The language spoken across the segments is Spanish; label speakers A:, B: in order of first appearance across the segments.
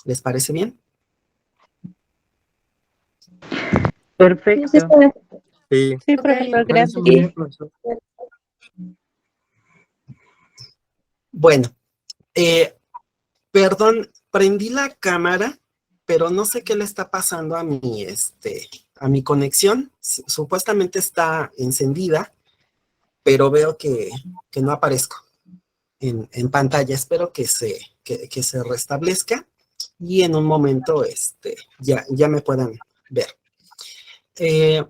A: ¿Les parece bien?
B: Perfecto.
A: Sí,
B: Sí,
A: ok,
B: profesor,
A: me parece
B: gracias.
A: muy bien, profesor. Bueno, perdón, prendí la cámara, pero no sé qué le está pasando a a mi conexión. Supuestamente está encendida, pero veo que no aparezco en pantalla. Espero que se restablezca y en un momento ya me puedan ver. Eh,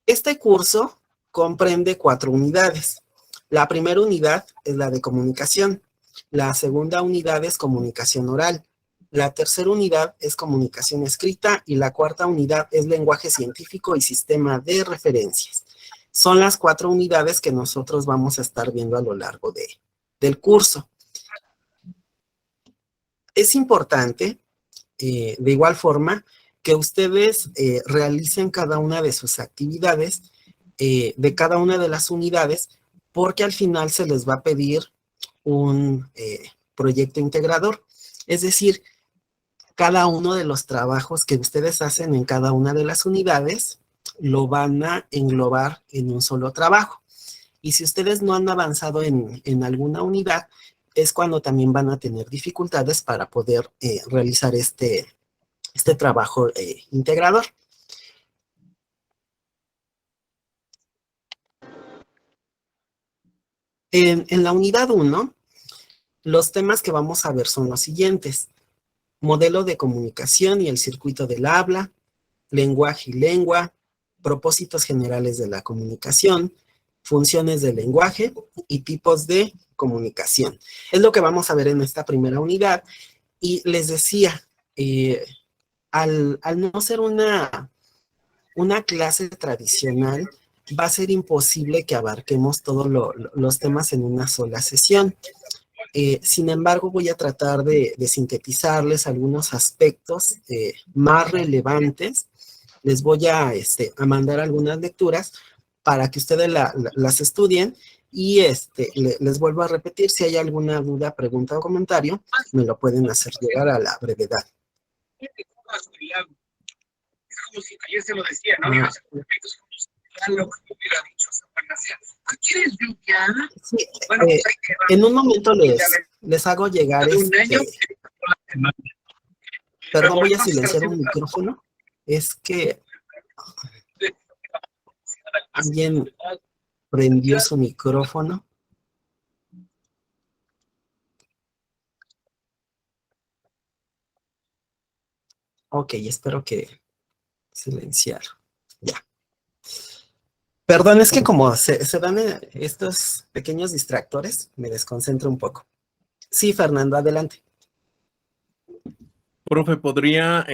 A: este curso comprende 4 unidades. La primera unidad es la de comunicación. La segunda unidad es comunicación oral. La tercera unidad es comunicación escrita y la cuarta unidad es lenguaje científico y sistema de referencias. Son las 4 unidades que nosotros vamos a estar viendo a lo largo del curso. Es importante, de igual forma, que ustedes realicen cada una de sus actividades de cada una de las unidades, porque al final se les va a pedir un proyecto integrador. Es decir, cada uno de los trabajos que ustedes hacen en cada una de las unidades lo van a englobar en un solo trabajo. Y si ustedes no han avanzado en alguna unidad, es cuando también van a tener dificultades para poder realizar este trabajo integrador. En la unidad 1, los temas que vamos a ver son los siguientes: modelo de comunicación y el circuito del habla, lenguaje y lengua, propósitos generales de la comunicación, funciones del lenguaje y tipos de comunicación. Es lo que vamos a ver en esta primera unidad. Y les decía, al no ser una clase tradicional, va a ser imposible que abarquemos todos los temas en una sola sesión. Sin embargo, voy a tratar de sintetizarles algunos aspectos más relevantes. Les voy a mandar algunas lecturas para que ustedes las estudien y les vuelvo a repetir, si hay alguna duda, pregunta o comentario, me lo pueden hacer llegar a la brevedad. Como si ayer se lo decía, ¿no? Sí, en un momento les hago llegar perdón, voy a silenciar un micrófono. Es que alguien prendió su micrófono. Ok, espero que silenciar. Ya. Perdón, es que como se dan estos pequeños distractores, me desconcentro un poco. Sí, Fernando, adelante.
C: Profe, ¿podría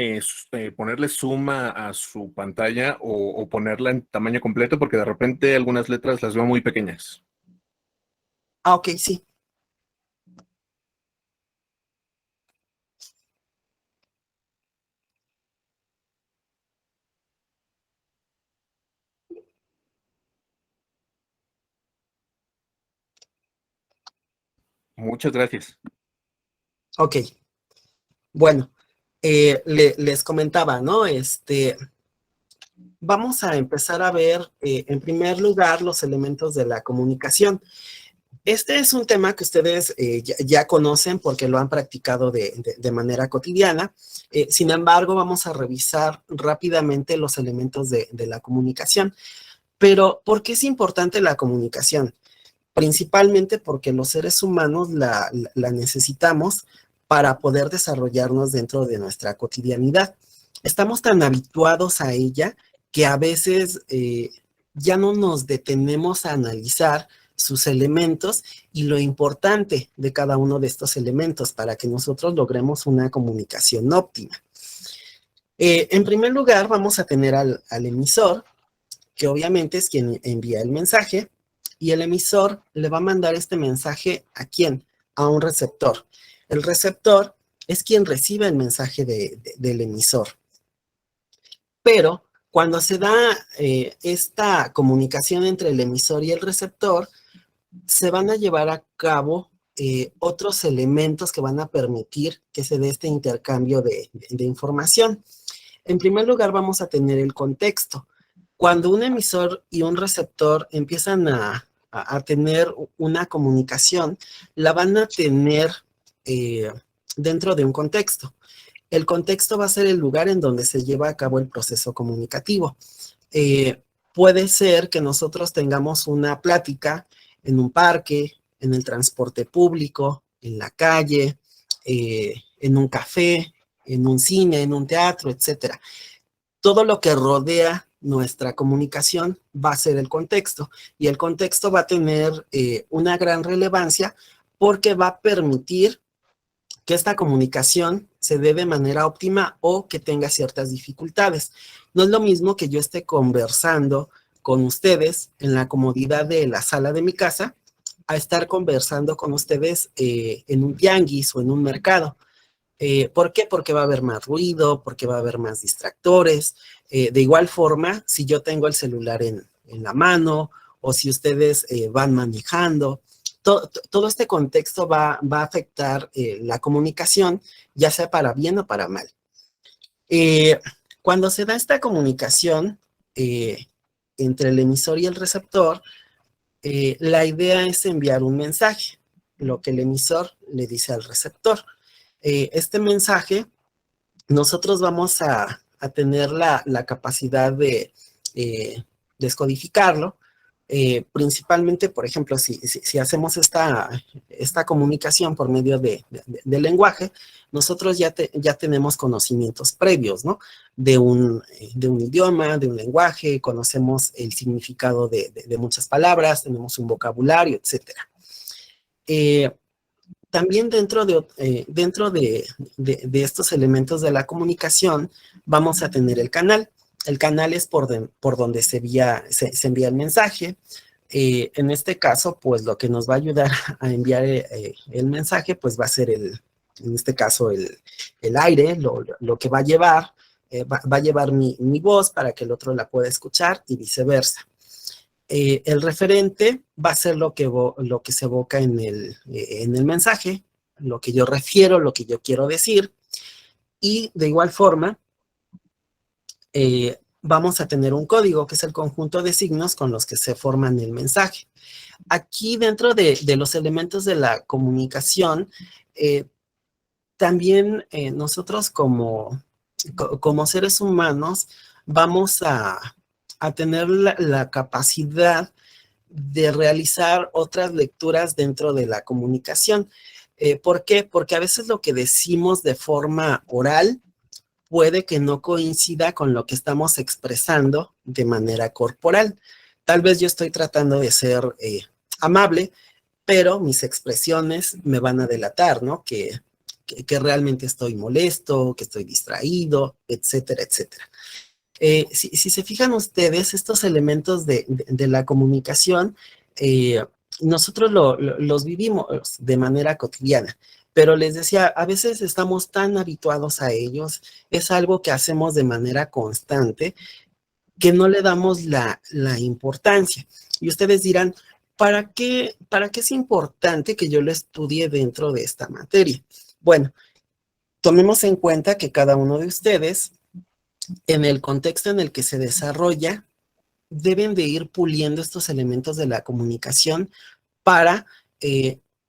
C: ponerle zoom a su pantalla o ponerla en tamaño completo? Porque de repente algunas letras las veo muy pequeñas.
A: Ah, ok, sí.
C: Muchas gracias.
A: Ok. Bueno, les comentaba, ¿no? Vamos a empezar a ver, en primer lugar, los elementos de la comunicación. Este es un tema que ustedes ya conocen porque lo han practicado de manera cotidiana. Sin embargo, vamos a revisar rápidamente los elementos de la comunicación. Pero, ¿por qué es importante la comunicación? Principalmente porque los seres humanos la necesitamos para poder desarrollarnos dentro de nuestra cotidianidad. Estamos tan habituados a ella que a veces ya no nos detenemos a analizar sus elementos y lo importante de cada uno de estos elementos para que nosotros logremos una comunicación óptima. En primer lugar, vamos a tener al emisor, que obviamente es quien envía el mensaje, y el emisor le va a mandar este mensaje ¿a quién? A un receptor. El receptor es quien recibe el mensaje del emisor. Pero cuando se da esta comunicación entre el emisor y el receptor, se van a llevar a cabo otros elementos que van a permitir que se dé este intercambio de información. En primer lugar, vamos a tener el contexto. Cuando un emisor y un receptor empiezan a tener una comunicación, la van a tener dentro de un contexto. El contexto va a ser el lugar en donde se lleva a cabo el proceso comunicativo. Puede ser que nosotros tengamos una plática en un parque, en el transporte público, en la calle, en un café, en un cine, en un teatro, etcétera. Todo lo que rodea nuestra comunicación va a ser el contexto, y el contexto va a tener una gran relevancia porque va a permitir que esta comunicación se dé de manera óptima o que tenga ciertas dificultades. No es lo mismo que yo esté conversando con ustedes en la comodidad de la sala de mi casa a estar conversando con ustedes en un tianguis o en un mercado. ¿Por qué? Porque va a haber más ruido, porque va a haber más distractores. De igual forma, si yo tengo el celular en la mano o si ustedes van manejando, todo este contexto va a afectar la comunicación, ya sea para bien o para mal. Cuando se da esta comunicación entre el emisor y el receptor, la idea es enviar un mensaje, lo que el emisor le dice al receptor. Este mensaje, nosotros vamos a tener la capacidad de descodificarlo. Principalmente, por ejemplo, si hacemos esta comunicación por medio del lenguaje, nosotros ya tenemos conocimientos previos, ¿no? De un idioma, de un lenguaje, conocemos el significado de muchas palabras, tenemos un vocabulario, etcétera. También dentro de estos elementos de la comunicación, vamos a tener el canal. El canal es por donde se envía el mensaje. En este caso, pues lo que nos va a ayudar a enviar el mensaje, pues va a ser en este caso, el aire, lo que va a llevar, va a llevar mi voz para que el otro la pueda escuchar y viceversa. El referente va a ser lo que se evoca en el mensaje, lo que yo refiero, lo que yo quiero decir, y de igual forma, vamos a tener un código, que es el conjunto de signos con los que se forman el mensaje. Aquí dentro de los elementos de la comunicación, también nosotros como seres humanos vamos a tener la capacidad de realizar otras lecturas dentro de la comunicación. ¿Por qué? Porque a veces lo que decimos de forma oral puede que no coincida con lo que estamos expresando de manera corporal. Tal vez yo estoy tratando de ser amable, pero mis expresiones me van a delatar, ¿no? Que realmente estoy molesto, que estoy distraído, etcétera, etcétera. Si se fijan ustedes, estos elementos de la comunicación, nosotros los vivimos de manera cotidiana, pero les decía, a veces estamos tan habituados a ellos, es algo que hacemos de manera constante, que no le damos la importancia. Y ustedes dirán, ¿para qué es importante que yo lo estudie dentro de esta materia? Bueno, tomemos en cuenta que cada uno de ustedes, en el contexto en el que se desarrolla, deben de ir puliendo estos elementos de la comunicación para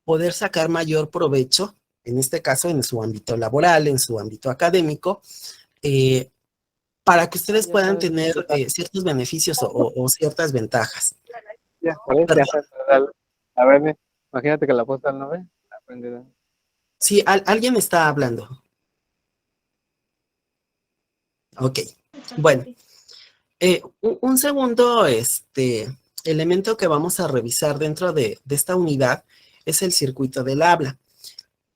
A: poder sacar mayor provecho, en este caso en su ámbito laboral, en su ámbito académico, para que ustedes puedan tener ciertos beneficios o ciertas ventajas.
D: Ya, a ver, imagínate que la posta no ve.
A: Sí, alguien está hablando. Ok, bueno. Un segundo elemento que vamos a revisar dentro de esta unidad es el circuito del habla.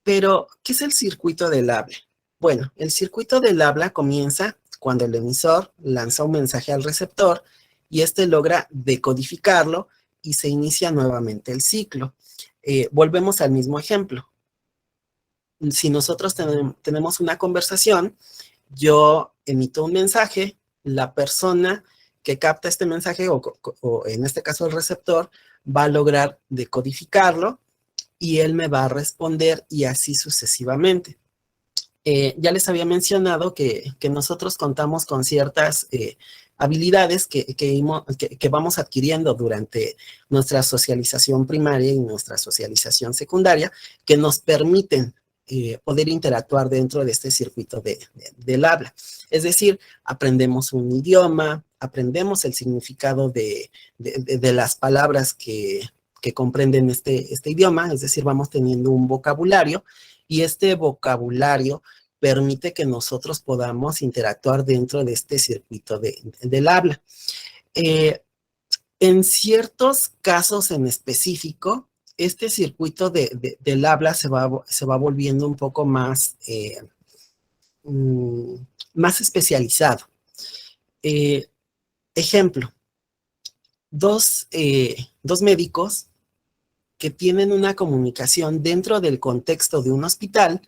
A: Pero, ¿qué es el circuito del habla? Bueno, el circuito del habla comienza cuando el emisor lanza un mensaje al receptor y éste logra decodificarlo y se inicia nuevamente el ciclo. Volvemos al mismo ejemplo. Si nosotros tenemos una conversación, yo emito un mensaje, la persona que capta este mensaje, o en este caso el receptor, va a lograr decodificarlo y él me va a responder y así sucesivamente. Ya les había mencionado que nosotros contamos con ciertas habilidades que vamos adquiriendo durante nuestra socialización primaria y nuestra socialización secundaria, que nos permiten poder interactuar dentro de este circuito del habla. Es decir, aprendemos un idioma, aprendemos el significado de las palabras que comprenden este idioma, es decir, vamos teniendo un vocabulario, y este vocabulario permite que nosotros podamos interactuar dentro de este circuito del habla. En ciertos casos en específico, este circuito del habla se va volviendo un poco más, más especializado. Ejemplo, dos médicos que tienen una comunicación dentro del contexto de un hospital,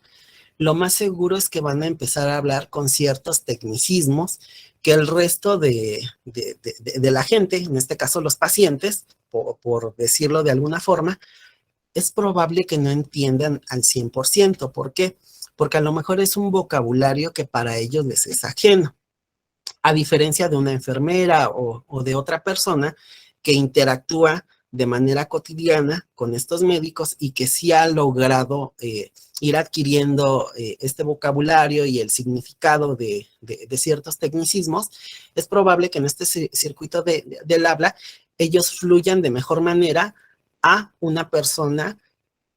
A: lo más seguro es que van a empezar a hablar con ciertos tecnicismos que el resto de la gente, en este caso los pacientes, por decirlo de alguna forma, es probable que no entiendan al 100%. ¿Por qué? Porque a lo mejor es un vocabulario que para ellos les es ajeno, a diferencia de una enfermera o de otra persona que interactúa de manera cotidiana con estos médicos y que sí ha logrado ir adquiriendo este vocabulario y el significado de ciertos tecnicismos. Es probable que en este circuito del habla ellos fluyan de mejor manera a una persona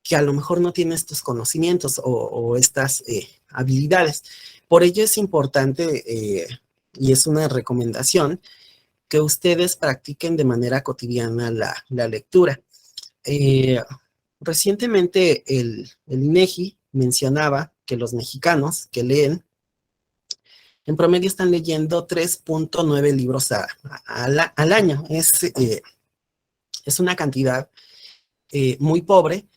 A: que a lo mejor no tiene estos conocimientos o estas habilidades. Por ello es importante, y es una recomendación, que ustedes practiquen de manera cotidiana la lectura. Recientemente el INEGI mencionaba que los mexicanos que leen, en promedio están leyendo 3.9 libros al año. Es una cantidad muy pobre,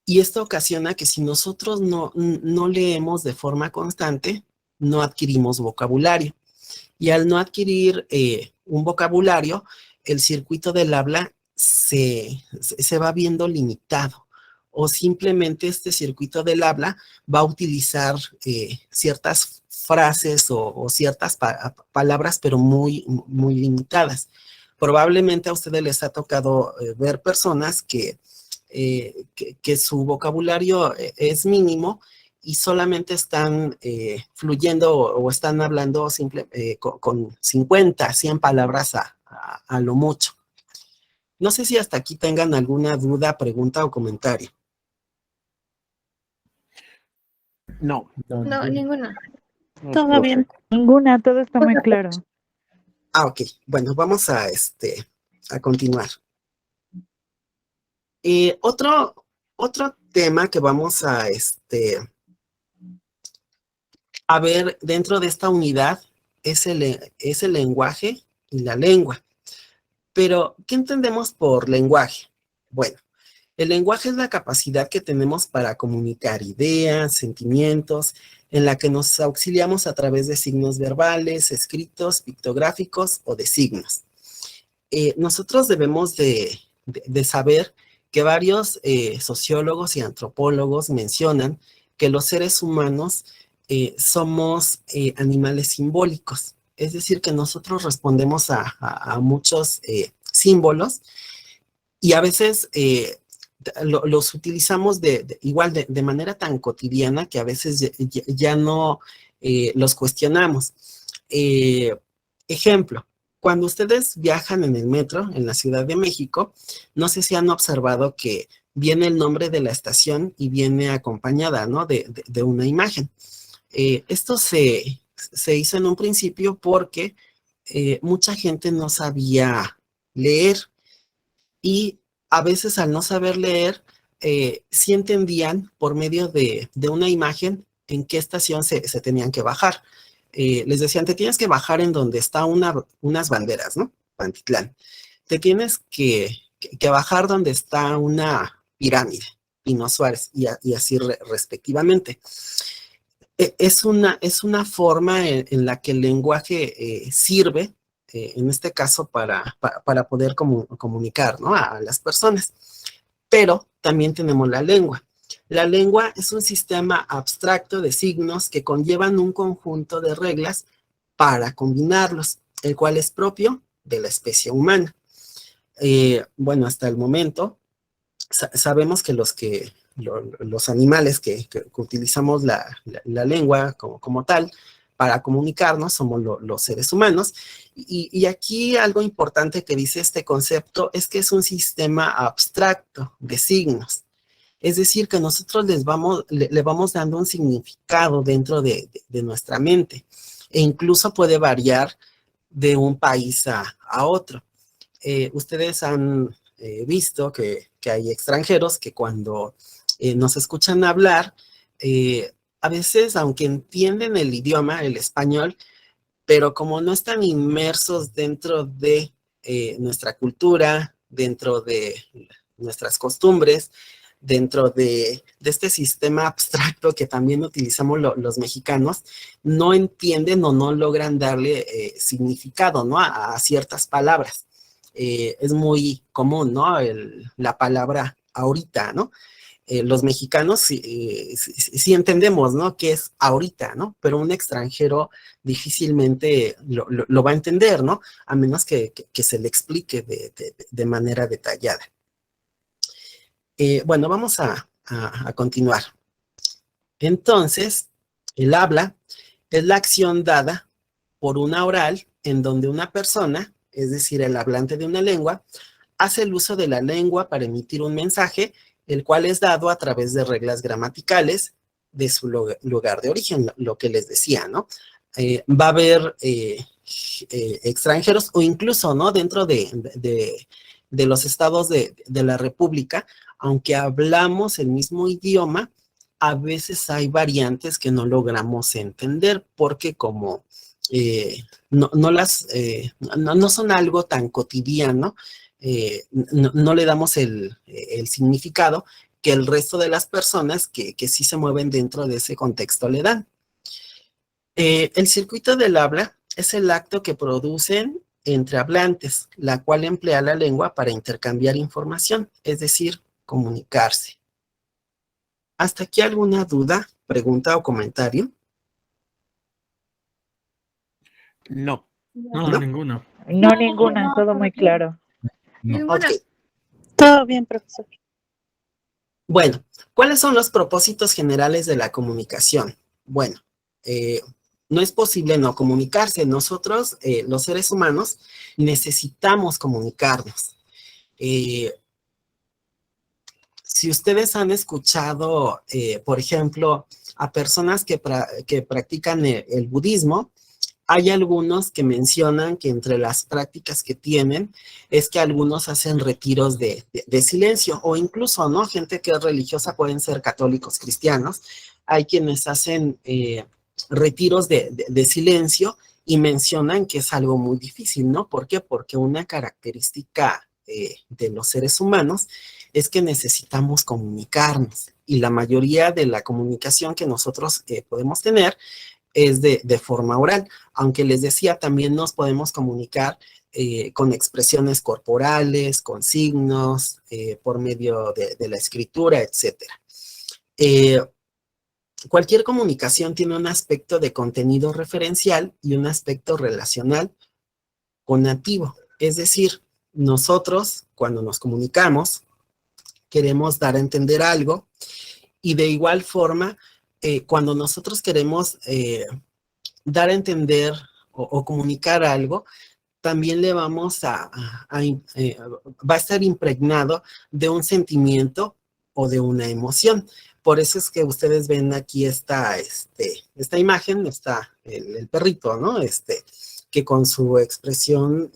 A: y esto ocasiona que si nosotros no leemos de forma constante, no adquirimos vocabulario. Y al no adquirir un vocabulario, el circuito del habla se va viendo limitado, o simplemente este circuito del habla va a utilizar ciertas frases o ciertas palabras, pero muy, muy limitadas. Probablemente a ustedes les ha tocado ver personas que su vocabulario es mínimo y solamente están fluyendo o están hablando con 50, 100 palabras a lo mucho. No sé si hasta aquí tengan alguna duda, pregunta o comentario.
C: No.
E: No, ninguna.
B: Todo bien. Ninguna, todo está muy claro.
A: Ok. Bueno, vamos a continuar. Otro tema que vamos a ver dentro de esta unidad es el lenguaje y la lengua. Pero, ¿qué entendemos por lenguaje? Bueno, el lenguaje es la capacidad que tenemos para comunicar ideas, sentimientos, en la que nos auxiliamos a través de signos verbales, escritos, pictográficos o de signos. Nosotros debemos de saber que varios sociólogos y antropólogos mencionan que los seres humanos somos animales simbólicos. Es decir, que nosotros respondemos a muchos símbolos y a veces los utilizamos igual de manera tan cotidiana que a veces ya no los cuestionamos. Ejemplo, cuando ustedes viajan en el metro en la Ciudad de México, no sé si han observado que viene el nombre de la estación y viene acompañada, ¿no?, de una imagen. Esto se hizo en un principio porque mucha gente no sabía leer y a veces al no saber leer, sí entendían por medio de una imagen en qué estación se tenían que bajar. Les decían, te tienes que bajar en donde está unas banderas, ¿no? Pantitlán. Te tienes que bajar donde está una pirámide, Pino Suárez, y así respectivamente. Es una forma en la que el lenguaje sirve, en este caso, para poder comunicar, ¿no?, a las personas. Pero también tenemos la lengua. La lengua es un sistema abstracto de signos que conllevan un conjunto de reglas para combinarlos, el cual es propio de la especie humana. Bueno, hasta el momento sabemos que los animales que utilizamos la lengua como tal para comunicarnos somos los seres humanos. Y aquí algo importante que dice este concepto es que es un sistema abstracto de signos. Es decir, que nosotros le vamos dando un significado dentro de nuestra mente. E incluso puede variar de un país a otro. Ustedes han visto que hay extranjeros que cuando nos escuchan hablar, a veces, aunque entienden el idioma, el español, pero como no están inmersos dentro de nuestra cultura, dentro de nuestras costumbres, dentro de este sistema abstracto que también utilizamos los mexicanos, no entienden o no logran darle significado, ¿no? a ciertas palabras. Es muy común, ¿no? La palabra ahorita, ¿no? Los mexicanos sí entendemos, ¿no? Que es ahorita, ¿no? Pero un extranjero difícilmente lo va a entender, ¿no? A menos que se le explique de manera detallada. Bueno, vamos a continuar. Entonces, el habla es la acción dada por una oral en donde una persona, es decir, el hablante de una lengua, hace el uso de la lengua para emitir un mensaje, el cual es dado a través de reglas gramaticales de su lugar de origen, lo que les decía, ¿no? Va a haber extranjeros o incluso, ¿no? Dentro de los estados de la República, aunque hablamos el mismo idioma, a veces hay variantes que no logramos entender porque como no son algo tan cotidiano, no le damos el significado que el resto de las personas que sí se mueven dentro de ese contexto le dan. El circuito del habla es el acto que producen entre hablantes, la cual emplea la lengua para intercambiar información, es decir, comunicarse. ¿Hasta aquí alguna duda, pregunta o comentario?
E: No.
B: No,
A: ¿No?
B: ninguno. No, ninguna, todo muy claro.
A: Ok.
F: Todo bien, profesor.
A: Bueno, ¿cuáles son los propósitos generales de la comunicación? Bueno, no es posible no comunicarse. Nosotros, los seres humanos, necesitamos comunicarnos. Si ustedes han escuchado, por ejemplo, a personas que practican el budismo, hay algunos que mencionan que entre las prácticas que tienen es que algunos hacen retiros de silencio o incluso, ¿no? Gente que es religiosa, pueden ser católicos, cristianos. Hay quienes hacen retiros de silencio y mencionan que es algo muy difícil, ¿no? ¿Por qué? Porque una característica de los seres humanos es que necesitamos comunicarnos y la mayoría de la comunicación que nosotros podemos tener es de forma oral, aunque les decía, también nos podemos comunicar con expresiones corporales, con signos, por medio de la escritura, etc. Cualquier comunicación tiene un aspecto de contenido referencial y un aspecto relacional conativo, es decir, nosotros cuando nos comunicamos queremos dar a entender algo y de igual forma cuando nosotros queremos dar a entender o comunicar algo, también le vamos va a estar impregnado de un sentimiento o de una emoción. Por eso es que ustedes ven aquí esta imagen, está el perrito, ¿no? Que con su expresión,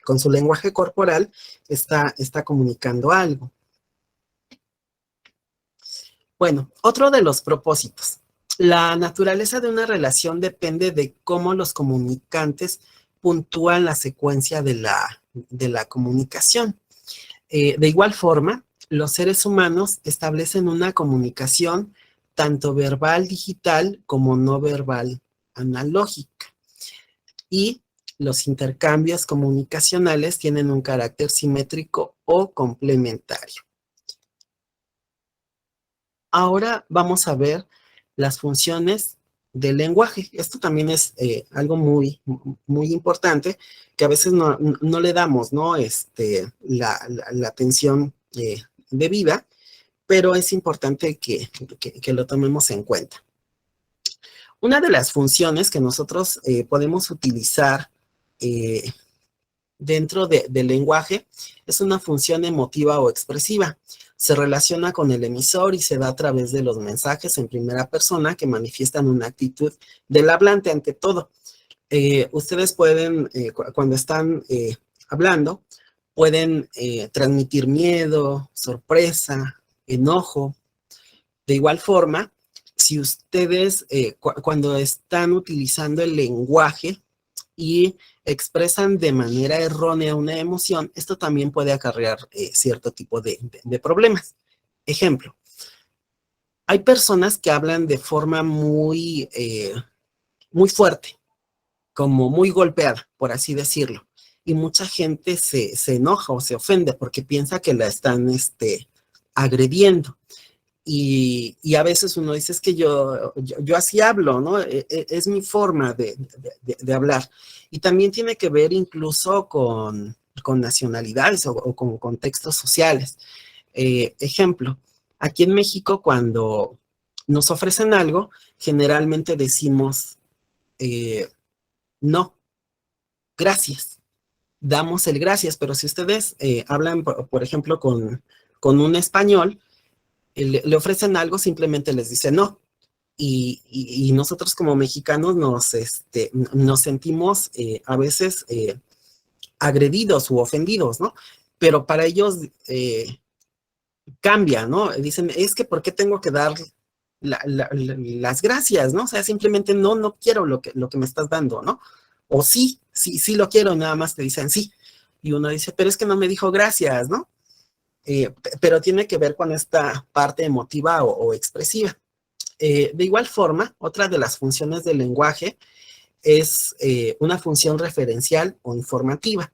A: con su lenguaje corporal, está comunicando algo. Bueno, otro de los propósitos. La naturaleza de una relación depende de cómo los comunicantes puntúan la secuencia de la comunicación. De igual forma, los seres humanos establecen una comunicación tanto verbal digital como no verbal analógica. Y los intercambios comunicacionales tienen un carácter simétrico o complementario. Ahora vamos a ver las funciones del lenguaje. Esto también es algo muy importante que a veces no le damos, ¿no? La atención debida, pero es importante que lo tomemos en cuenta. Una de las funciones que nosotros podemos utilizar dentro del lenguaje es una función emotiva o expresiva. Se relaciona con el emisor y se da a través de los mensajes en primera persona que manifiestan una actitud del hablante ante todo. Ustedes pueden, cuando están hablando, pueden transmitir miedo, sorpresa, enojo. De igual forma, si ustedes cuando están utilizando el lenguaje y expresan de manera errónea una emoción, esto también puede acarrear cierto tipo de problemas. Ejemplo, hay personas que hablan de forma muy fuerte, como muy golpeada, por así decirlo, y mucha gente se enoja o se ofende porque piensa que la están agrediendo. Y a veces uno dice, es que yo así hablo, ¿no? Es mi forma de hablar. Y también tiene que ver incluso con nacionalidades o con contextos sociales. Ejemplo, aquí en México cuando nos ofrecen algo, generalmente decimos, no, gracias. Damos el gracias, pero si ustedes hablan, por ejemplo, con un español, le ofrecen algo, simplemente les dice no. Y nosotros como mexicanos nos sentimos a veces agredidos u ofendidos, ¿no? Pero para ellos cambia, ¿no? Dicen, es que ¿por qué tengo que dar las gracias, ¿no? O sea, simplemente no quiero lo que me estás dando, ¿no? O sí lo quiero, nada más te dicen sí. Y uno dice, pero es que no me dijo gracias, ¿no? Pero tiene que ver con esta parte emotiva o expresiva. De igual forma, otra de las funciones del lenguaje es una función referencial o informativa.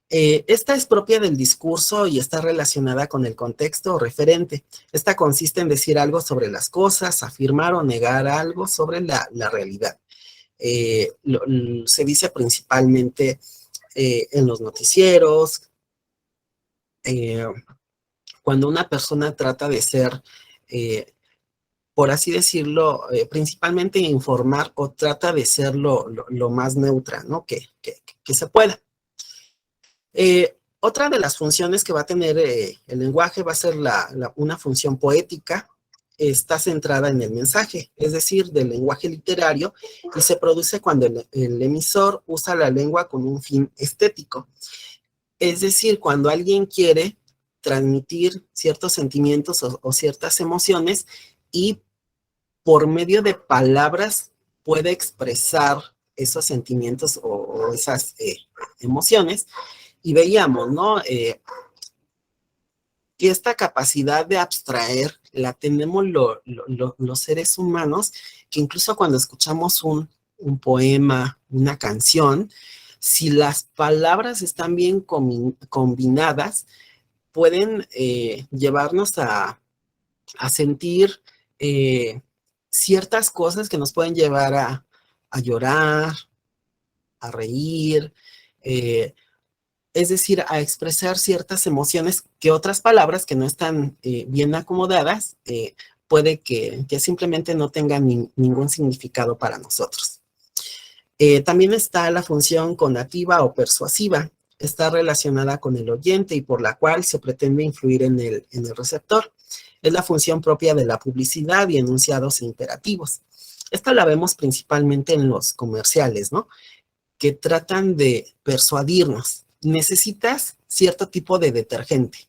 A: Esta es propia del discurso y está relacionada con el contexto o referente. Esta consiste en decir algo sobre las cosas, afirmar o negar algo sobre la realidad. Se dice principalmente en los noticieros, cuando una persona trata de ser, por así decirlo, principalmente informar o trata de ser lo más neutra, ¿no? que se pueda. Otra de las funciones que va a tener el lenguaje va a ser una función poética. Está centrada en el mensaje, es decir, del lenguaje literario, y se produce cuando el emisor usa la lengua con un fin estético. Es decir, cuando alguien quiere transmitir ciertos sentimientos o ciertas emociones y por medio de palabras puede expresar esos sentimientos o esas emociones. Y veíamos, ¿no? Que esta capacidad de abstraer la tenemos los seres humanos, que incluso cuando escuchamos un poema, una canción, si las palabras están bien combinadas, pueden llevarnos a sentir ciertas cosas que nos pueden llevar a llorar, a reír, es decir, a expresar ciertas emociones que otras palabras que no están bien acomodadas, puede que simplemente no tengan ningún significado para nosotros. También está la función conativa o persuasiva. Está relacionada con el oyente y por la cual se pretende influir en el receptor. Es la función propia de la publicidad y enunciados imperativos. Esta la vemos principalmente en los comerciales, ¿no? Que tratan de persuadirnos. Necesitas cierto tipo de detergente,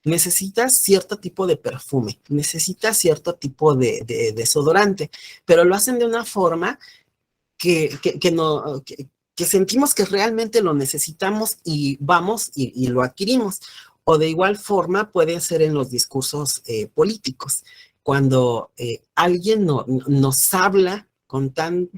A: necesitas cierto tipo de perfume, necesitas cierto tipo de desodorante, pero lo hacen de una forma que sentimos que realmente lo necesitamos y vamos y lo adquirimos. O de igual forma puede ser en los discursos políticos, cuando alguien nos habla con tal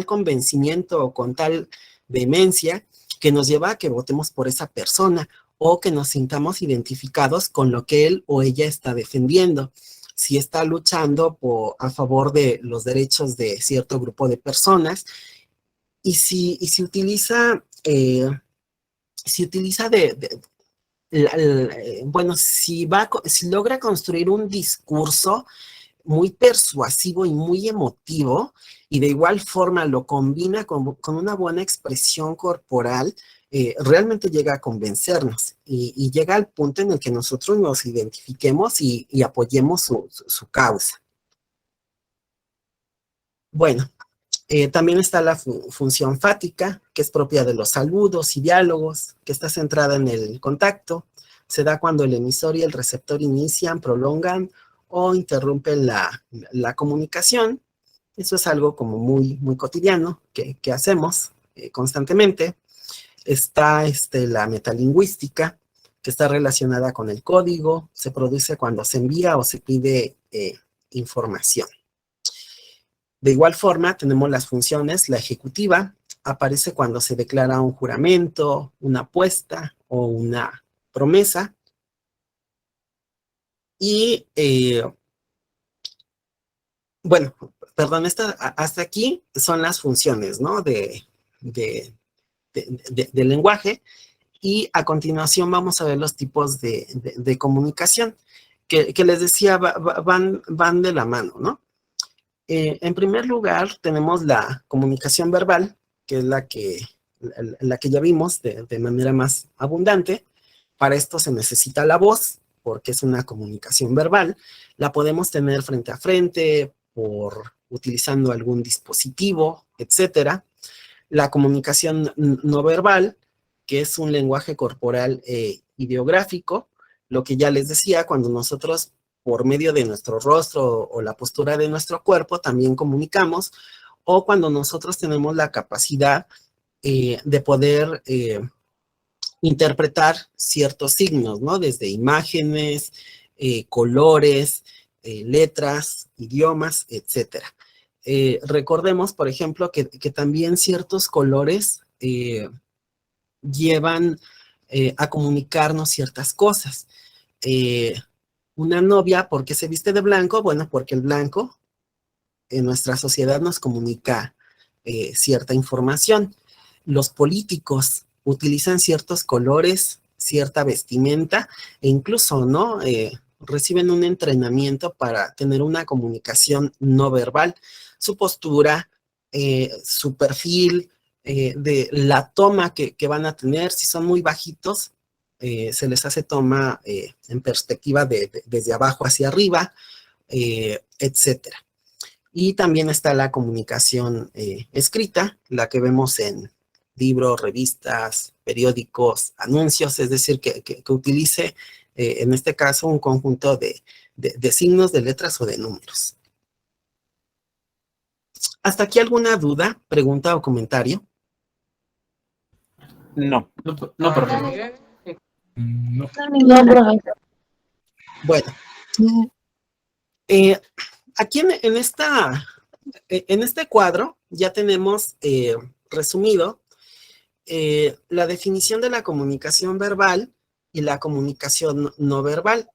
A: convencimiento o con tal vehemencia que nos lleva a que votemos por esa persona o que nos sintamos identificados con lo que él o ella está defendiendo. si está luchando a favor de los derechos de cierto grupo de personas, y si utiliza, bueno, si logra construir un discurso muy persuasivo y muy emotivo, y de igual forma lo combina con una buena expresión corporal, realmente llega a convencernos y llega al punto en el que nosotros nos identifiquemos y apoyemos su causa. Bueno, también está la función fática, que es propia de los saludos y diálogos, que está centrada en el contacto. Se da cuando el emisor y el receptor inician, prolongan o interrumpen la comunicación. Eso es algo como muy, muy cotidiano que hacemos constantemente. Está la metalingüística, que está relacionada con el código, se produce cuando se envía o se pide información. De igual forma, tenemos las funciones. La ejecutiva aparece cuando se declara un juramento, una apuesta o una promesa. Y, bueno, perdón, hasta aquí son las funciones, ¿no? del lenguaje. Y a continuación vamos a ver los tipos de comunicación, que les decía, van de la mano, ¿no? En primer lugar, tenemos la comunicación verbal, que es la que ya vimos de manera más abundante. Para esto se necesita la voz, porque es una comunicación verbal. La podemos tener frente a frente, utilizando algún dispositivo, etcétera. La comunicación no verbal, que es un lenguaje corporal ideográfico, lo que ya les decía, cuando nosotros por medio de nuestro rostro o la postura de nuestro cuerpo también comunicamos, o cuando nosotros tenemos la capacidad de poder interpretar ciertos signos, ¿no? Desde imágenes, colores, letras, idiomas, etcétera. Recordemos, por ejemplo, que también ciertos colores llevan a comunicarnos ciertas cosas. Una novia, ¿por qué se viste de blanco? Bueno, porque el blanco en nuestra sociedad nos comunica cierta información. Los políticos utilizan ciertos colores, cierta vestimenta, e incluso, ¿no? Reciben un entrenamiento para tener una comunicación no verbal. Su postura, su perfil, de la toma que van a tener, si son muy bajitos, se les hace toma en perspectiva desde abajo hacia arriba, etcétera. Y también está la comunicación escrita, la que vemos en libros, revistas, periódicos, anuncios, es decir, que utilice, en este caso, un conjunto de signos, de letras o de números. ¿Hasta aquí alguna duda, pregunta o comentario?
E: No.
G: No, profesor.
F: No, profesor.
A: Bueno, aquí en este cuadro ya tenemos resumido la definición de la comunicación verbal y la comunicación no verbal.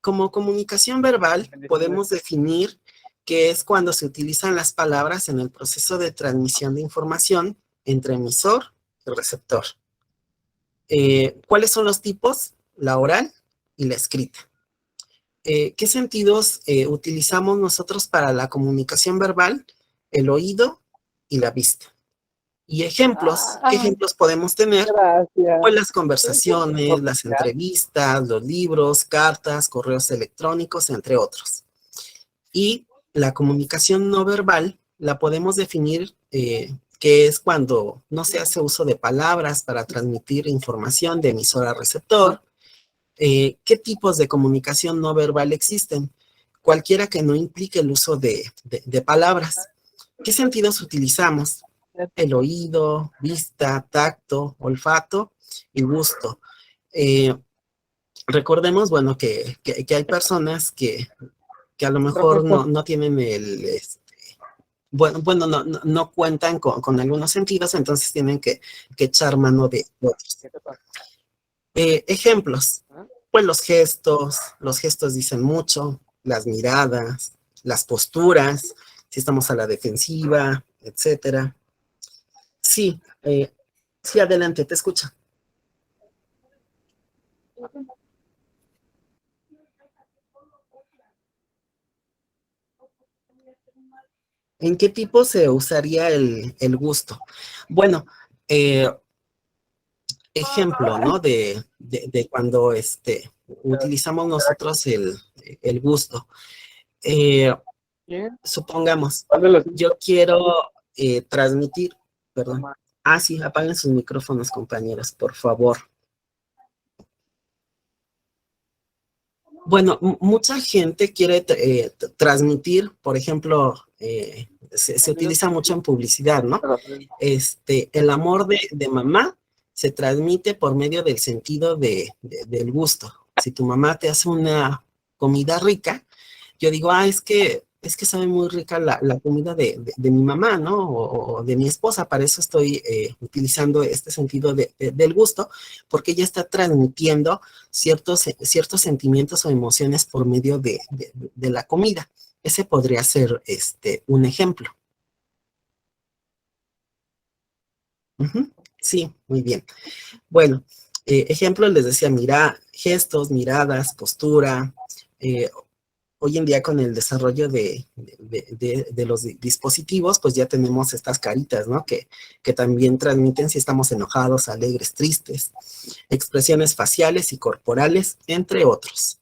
A: Como comunicación verbal podemos definir que es cuando se utilizan las palabras en el proceso de transmisión de información entre emisor y receptor. ¿Cuáles son los tipos? La oral y la escrita. ¿Qué sentidos utilizamos nosotros para la comunicación verbal? El oído y la vista. Y ejemplos, ¿qué ejemplos podemos tener?
D: Gracias.
A: Pues las conversaciones, las entrevistas, los libros, cartas, correos electrónicos, entre otros. Y la comunicación no verbal la podemos definir que es cuando no se hace uso de palabras para transmitir información de emisor a receptor. ¿Qué tipos de comunicación no verbal existen? Cualquiera que no implique el uso de palabras. ¿Qué sentidos utilizamos? El oído, vista, tacto, olfato y gusto. Recordemos, bueno, que hay personas que a lo mejor no tienen no cuentan con algunos sentidos, entonces tienen que echar mano de otros. Ejemplos. pues los gestos dicen mucho, las miradas, las posturas, si estamos a la defensiva, etcétera. Sí, sí, adelante, te escucho. ¿En qué tipo se usaría el gusto? Bueno, ejemplo, ¿no? De cuando utilizamos nosotros el gusto.
D: ¿Quién?
A: Supongamos,
D: ¿Cuál de los
A: yo quiero transmitir, perdón. Ah, sí, apaguen sus micrófonos, compañeros, por favor. Bueno, mucha gente quiere transmitir, por ejemplo, se utiliza mucho en publicidad, ¿no? El amor de mamá se transmite por medio del sentido del gusto. Si tu mamá te hace una comida rica, yo digo, es que sabe muy rica la comida de mi mamá, ¿no? O de mi esposa, para eso estoy utilizando este sentido del gusto, porque ella está transmitiendo ciertos sentimientos o emociones por medio de la comida. Ese podría ser un ejemplo. Ujú. Sí, muy bien. Bueno, ejemplo, les decía, mira, gestos, miradas, postura. Hoy en día con el desarrollo de los dispositivos, pues ya tenemos estas caritas, ¿no? Que también transmiten si estamos enojados, alegres, tristes, expresiones faciales y corporales, entre otros.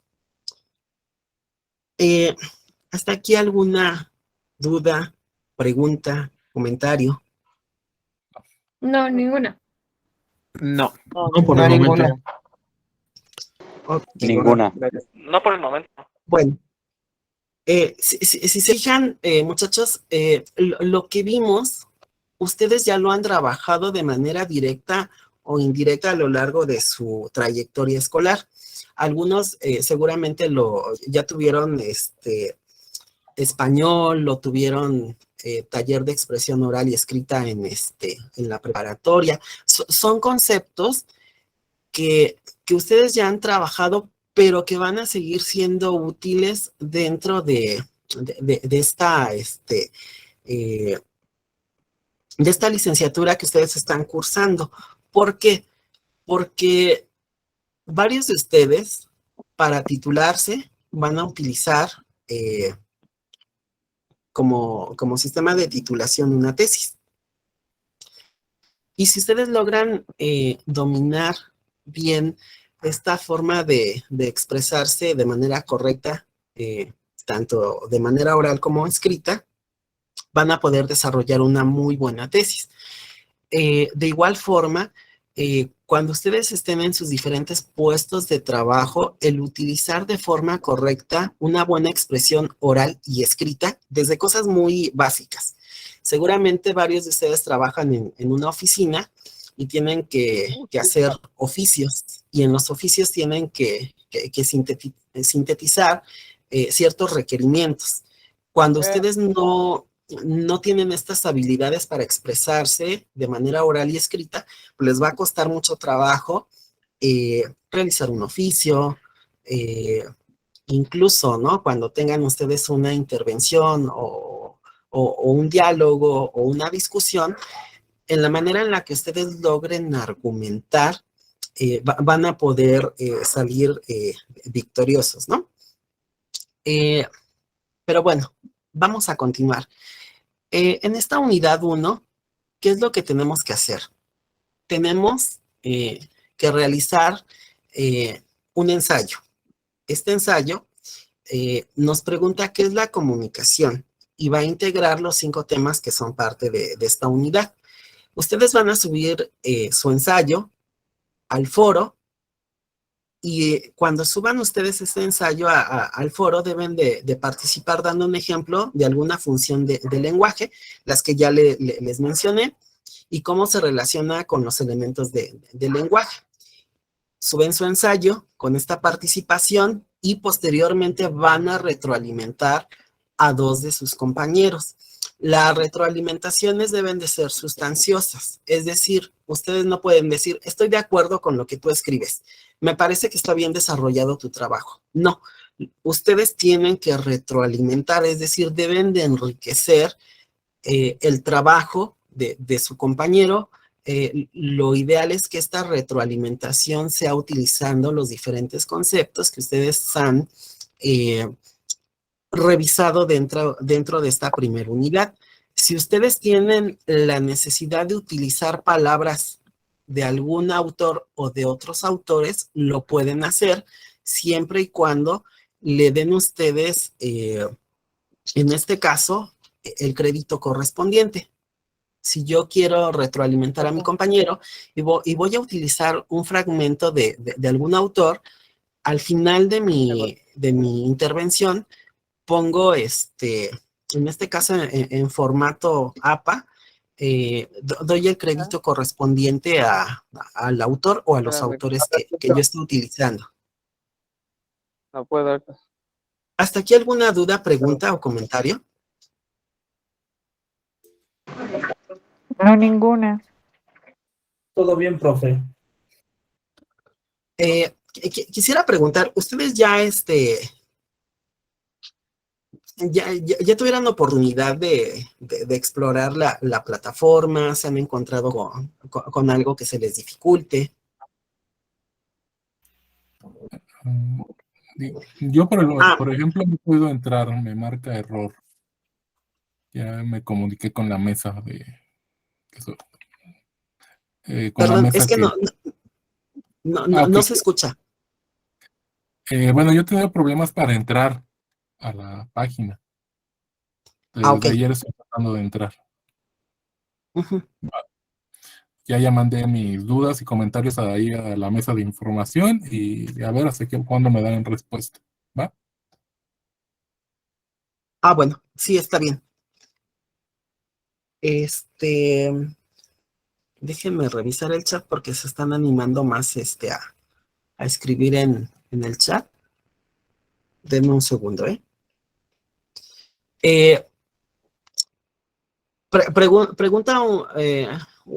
A: ¿Hasta aquí alguna duda, pregunta, comentario?
F: No, ninguna.
E: No.
F: No, por el
D: ninguna.
F: momento.
A: Ok,
G: Ninguna.
H: No por el momento.
A: bueno. Si se fijan, muchachos, lo que vimos, ustedes ya lo han trabajado de manera directa o indirecta a lo largo de su trayectoria escolar. Algunos seguramente ya tuvieron español, lo tuvieron taller de expresión oral y escrita en la preparatoria. Son conceptos que ustedes ya han trabajado, pero que van a seguir siendo útiles dentro de esta licenciatura que ustedes están cursando. ¿Por qué? Porque varios de ustedes, para titularse, van a utilizar como sistema de titulación una tesis. Y si ustedes logran dominar bien esta forma de expresarse de manera correcta, tanto de manera oral como escrita, van a poder desarrollar una muy buena tesis. De igual forma, cuando ustedes estén en sus diferentes puestos de trabajo, el utilizar de forma correcta una buena expresión oral y escrita, desde cosas muy básicas. Seguramente varios de ustedes trabajan en una oficina y tienen que hacer oficios, y en los oficios tienen que sintetizar ciertos requerimientos. Cuando ustedes no tienen estas habilidades para expresarse de manera oral y escrita, pues les va a costar mucho trabajo realizar un oficio, incluso, ¿no? Cuando tengan ustedes una intervención o un diálogo o una discusión, en la manera en la que ustedes logren argumentar, van a poder salir victoriosos, ¿no? Pero bueno, vamos a continuar. En esta unidad 1, ¿qué es lo que tenemos que hacer? Tenemos que realizar un ensayo. Este ensayo nos pregunta qué es la comunicación y va a integrar los 5 temas que son parte de esta unidad. Ustedes van a subir su ensayo al foro y cuando suban ustedes este ensayo al foro deben de participar dando un ejemplo de alguna función de lenguaje, las que ya les mencioné, y cómo se relaciona con los elementos del lenguaje. Suben su ensayo con esta participación y posteriormente van a retroalimentar a 2 de sus compañeros. Las retroalimentaciones deben de ser sustanciosas, es decir, ustedes no pueden decir, estoy de acuerdo con lo que tú escribes, me parece que está bien desarrollado tu trabajo. No, ustedes tienen que retroalimentar, es decir, deben de enriquecer el trabajo de su compañero. Lo ideal es que esta retroalimentación sea utilizando los diferentes conceptos que ustedes han revisado dentro de esta primera unidad. Si ustedes tienen la necesidad de utilizar palabras de algún autor o de otros autores, lo pueden hacer siempre y cuando le den ustedes, en este caso, el crédito correspondiente. Si yo quiero retroalimentar a mi compañero y voy a utilizar un fragmento de algún autor, al final de mi intervención pongo, en este caso, en formato APA, doy el crédito correspondiente al autor o a los autores que yo estoy utilizando.
D: No puedo.
A: ¿Hasta aquí alguna duda, pregunta o comentario?
B: No, ninguna.
G: Todo bien, profe.
A: Quisiera preguntar, ¿ustedes ya tuvieron oportunidad de explorar la plataforma? ¿Se han encontrado con algo que se les dificulte?
H: Yo, por ejemplo, no puedo entrar, me marca error. Ya me comuniqué con la mesa
A: Perdón, es que no se escucha.
H: Bueno, yo he tenido problemas para entrar a la página. Desde
A: Ok.
H: ayer estoy tratando de entrar.
A: Ujú.
H: Ya mandé mis dudas y comentarios ahí a la mesa de información y a ver hasta cuándo me dan respuesta. ¿Va?
A: Bueno, sí, está bien. Déjenme revisar el chat porque se están animando más a escribir en el chat. Denme un segundo, pregunta,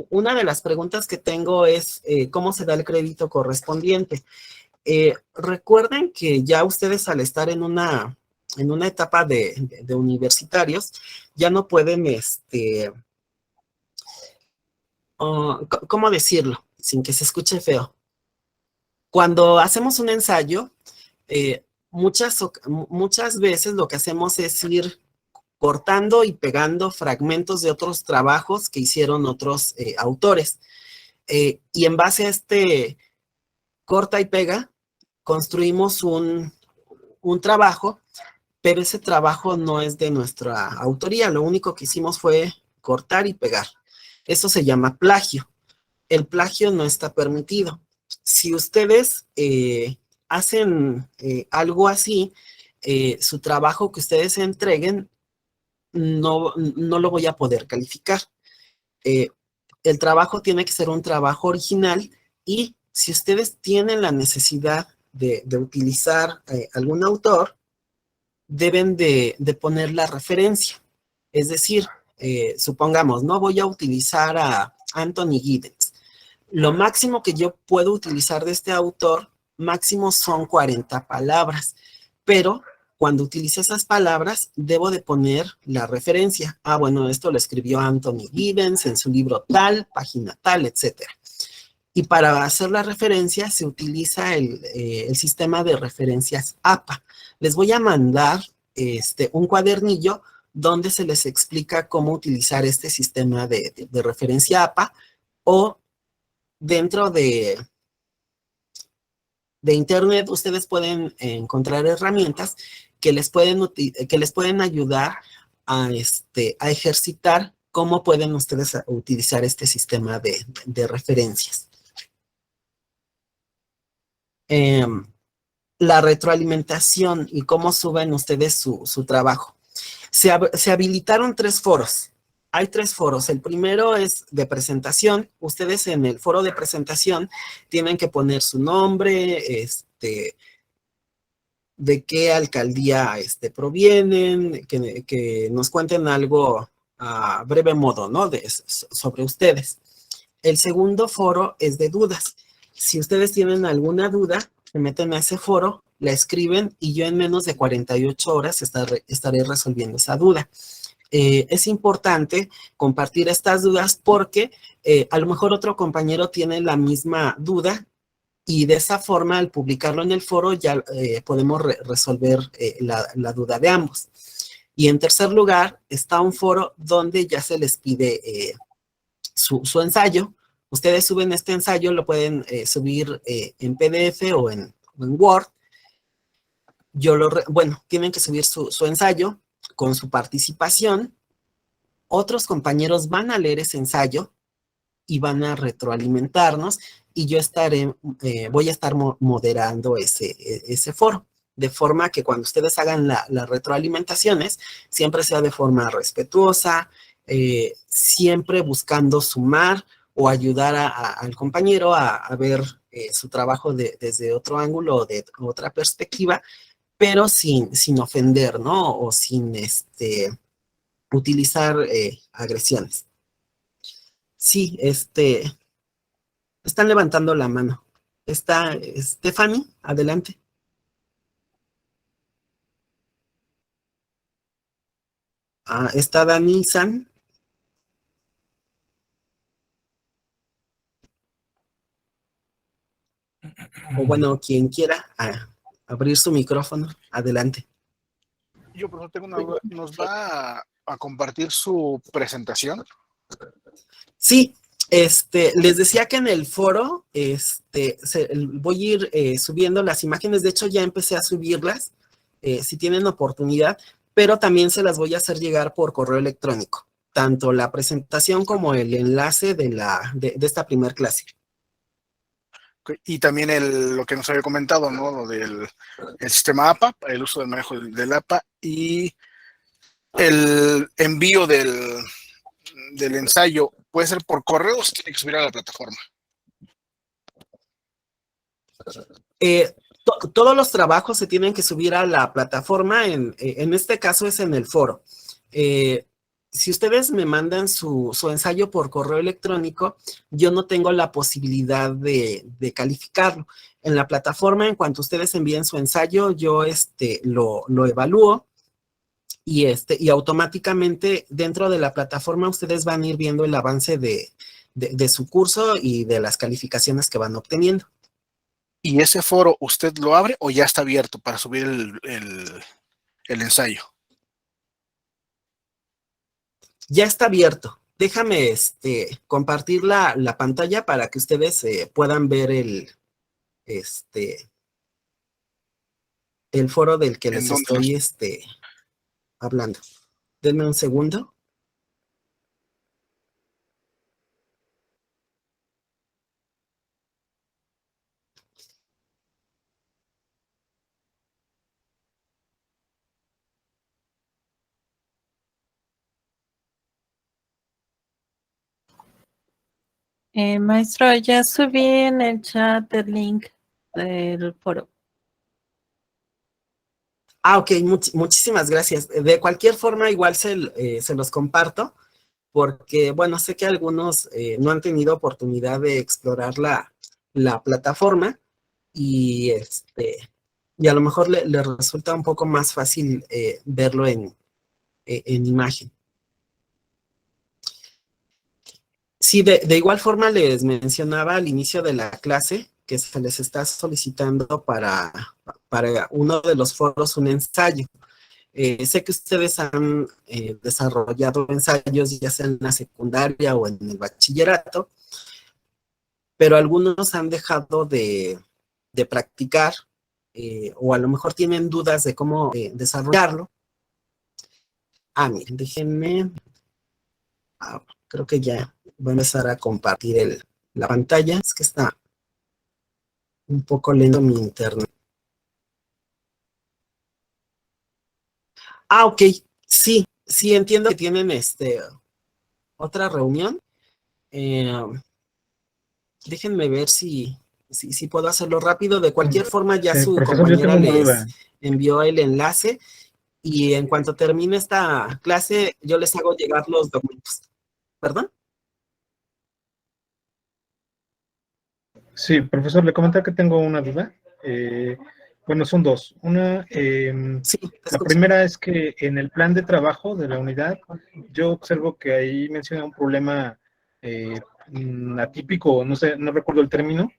A: una de las preguntas que tengo es ¿cómo se da el crédito correspondiente? Recuerden que ya ustedes al estar en una etapa de universitarios, ya no pueden, ¿cómo decirlo? Sin que se escuche feo. Cuando hacemos un ensayo, muchas veces lo que hacemos es ir cortando y pegando fragmentos de otros trabajos que hicieron otros autores. Y en base a corta y pega, construimos un trabajo, pero ese trabajo no es de nuestra autoría. Lo único que hicimos fue cortar y pegar. Eso se llama plagio. El plagio no está permitido. Si ustedes hacen algo así, su trabajo que ustedes entreguen, no lo voy a poder calificar. El trabajo tiene que ser un trabajo original y si ustedes tienen la necesidad de utilizar algún autor, deben de poner la referencia. Es decir, supongamos, no voy a utilizar a Anthony Giddens. Lo máximo que yo puedo utilizar de este autor, máximo son 40 palabras, pero cuando utilice esas palabras, debo de poner la referencia. Bueno, esto lo escribió Anthony Giddens en su libro tal, página tal, etc. Y para hacer la referencia se utiliza el sistema de referencias APA. Les voy a mandar un cuadernillo donde se les explica cómo utilizar este sistema de referencia APA, o dentro de internet ustedes pueden encontrar herramientas que les pueden ayudar a ejercitar cómo pueden ustedes utilizar este sistema de referencias. La retroalimentación y cómo suben ustedes su trabajo. Se habilitaron 3 foros. Hay 3 foros. El primero es de presentación. Ustedes en el foro de presentación tienen que poner su nombre, de qué alcaldía provienen, que nos cuenten algo a breve modo, ¿no? Sobre ustedes. El segundo foro es de dudas. Si ustedes tienen alguna duda, se meten a ese foro, la escriben y yo en menos de 48 horas estaré resolviendo esa duda. Es importante compartir estas dudas porque a lo mejor otro compañero tiene la misma duda y de esa forma, al publicarlo en el foro, ya podemos resolver la duda de ambos. Y en tercer lugar, está un foro donde ya se les pide su ensayo. Ustedes suben este ensayo, lo pueden subir en PDF o en Word. Bueno, tienen que subir su ensayo con su participación. Otros compañeros van a leer ese ensayo y van a retroalimentarnos y yo voy a estar moderando ese foro, de forma que cuando ustedes hagan las retroalimentaciones, siempre sea de forma respetuosa, siempre buscando sumar o ayudar al compañero a ver su trabajo desde otro ángulo o de otra perspectiva, pero sin ofender, ¿no? O sin utilizar agresiones. Sí, están levantando la mano. Está Stephanie, adelante. Está Dani San. O bueno, quien quiera abrir su micrófono, adelante.
I: Yo, por eso tengo una duda. ¿Nos va a compartir su presentación?
A: Sí, les decía que en el foro voy a ir subiendo las imágenes. De hecho, ya empecé a subirlas, si tienen oportunidad, pero también se las voy a hacer llegar por correo electrónico, tanto la presentación como el enlace de esta primer clase.
I: Y también lo que nos había comentado, ¿no? Lo del el sistema APA, el uso del manejo del APA y el envío del ensayo. ¿Puede ser por correo o se tiene que subir a la plataforma?
A: Todos los trabajos se tienen que subir a la plataforma, en este caso es en el foro. Si ustedes me mandan su ensayo por correo electrónico, yo no tengo la posibilidad de calificarlo. En la plataforma, en cuanto ustedes envíen su ensayo, yo lo evalúo y automáticamente dentro de la plataforma ustedes van a ir viendo el avance de su curso y de las calificaciones que van obteniendo.
I: ¿Y ese foro usted lo abre o ya está abierto para subir el ensayo?
A: Ya está abierto. Déjame compartir la pantalla para que ustedes puedan ver el foro del que les estoy hablando. Denme un segundo.
B: Maestro, ya subí en el chat el link del foro.
A: Ok, muchísimas gracias. De cualquier forma, igual se los comparto, porque, bueno, sé que algunos no han tenido oportunidad de explorar la plataforma y a lo mejor les resulta un poco más fácil verlo en imagen. Sí, de igual forma les mencionaba al inicio de la clase que se les está solicitando para uno de los foros un ensayo. Sé que ustedes han desarrollado ensayos ya sea en la secundaria o en el bachillerato, pero algunos han dejado de practicar o a lo mejor tienen dudas de cómo desarrollarlo. Miren, déjenme. Creo que ya voy a empezar a compartir la pantalla. Es que está un poco lento mi internet. Ok. Sí, entiendo que tienen otra reunión. Déjenme ver si puedo hacerlo rápido. De cualquier forma, ya su
G: profesor, yo
A: compañera
G: tengo una
A: les
G: duda.
A: envió el enlace. y en cuanto termine esta clase, yo les hago llegar los documentos. ¿Perdón?
J: Sí, profesor, le comentaba que tengo una duda. Bueno, son dos. Una,
A: Sí, te
J: la
A: escucho.
J: primera es que en el plan de trabajo de la unidad, yo observo que ahí menciona un problema atípico, no sé, no recuerdo el término,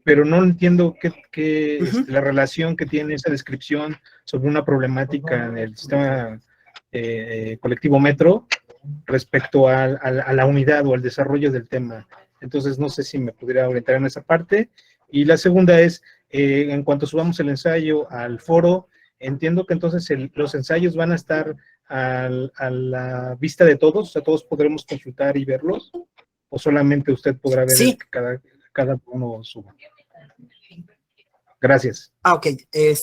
J: pero no entiendo la relación que tiene esa descripción sobre una problemática en el sistema colectivo Metro respecto a la unidad o al desarrollo del tema. Entonces, no sé si me pudiera orientar en esa parte. Y la segunda es, en cuanto subamos el ensayo al foro, entiendo que entonces los ensayos van a estar a la vista de todos, o sea, todos podremos consultar y verlos, o solamente usted podrá ver
A: Sí.
J: el que cada uno suba. Gracias.
A: Ok, el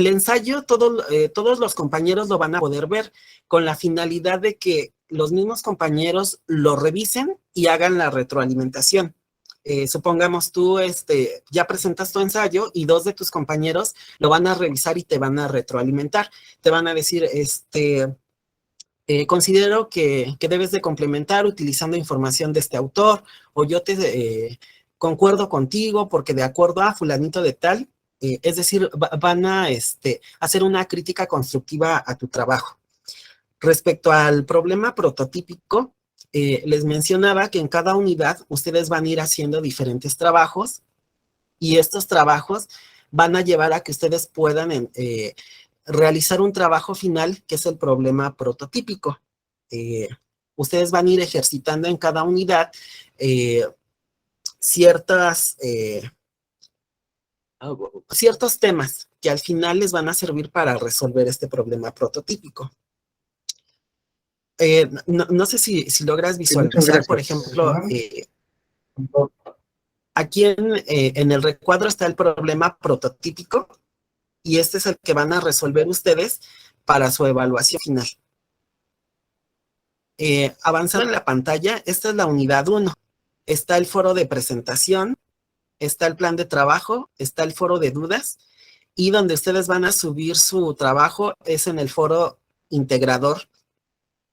A: ensayo, todos los compañeros lo van a poder ver con la finalidad de que los mismos compañeros lo revisen y hagan la retroalimentación. Supongamos tú ya presentas tu ensayo y dos de tus compañeros lo van a revisar y te van a retroalimentar. Te van a decir, considero que debes de complementar utilizando información de este autor, o yo te concuerdo contigo porque de acuerdo a fulanito de tal, es decir, van a hacer una crítica constructiva a tu trabajo. Respecto al problema prototípico, les mencionaba que en cada unidad ustedes van a ir haciendo diferentes trabajos y estos trabajos van a llevar a que ustedes puedan realizar un trabajo final que es el problema prototípico. Ustedes van a ir ejercitando en cada unidad ciertos temas que al final les van a servir para resolver este problema prototípico. No sé si logras visualizar, por ejemplo, aquí en el recuadro está el problema prototípico y este es el que van a resolver ustedes para su evaluación final. Avanzando en la pantalla, esta es la unidad 1. Está el foro de presentación, está el plan de trabajo, está el foro de dudas, y donde ustedes van a subir su trabajo es en el foro integrador.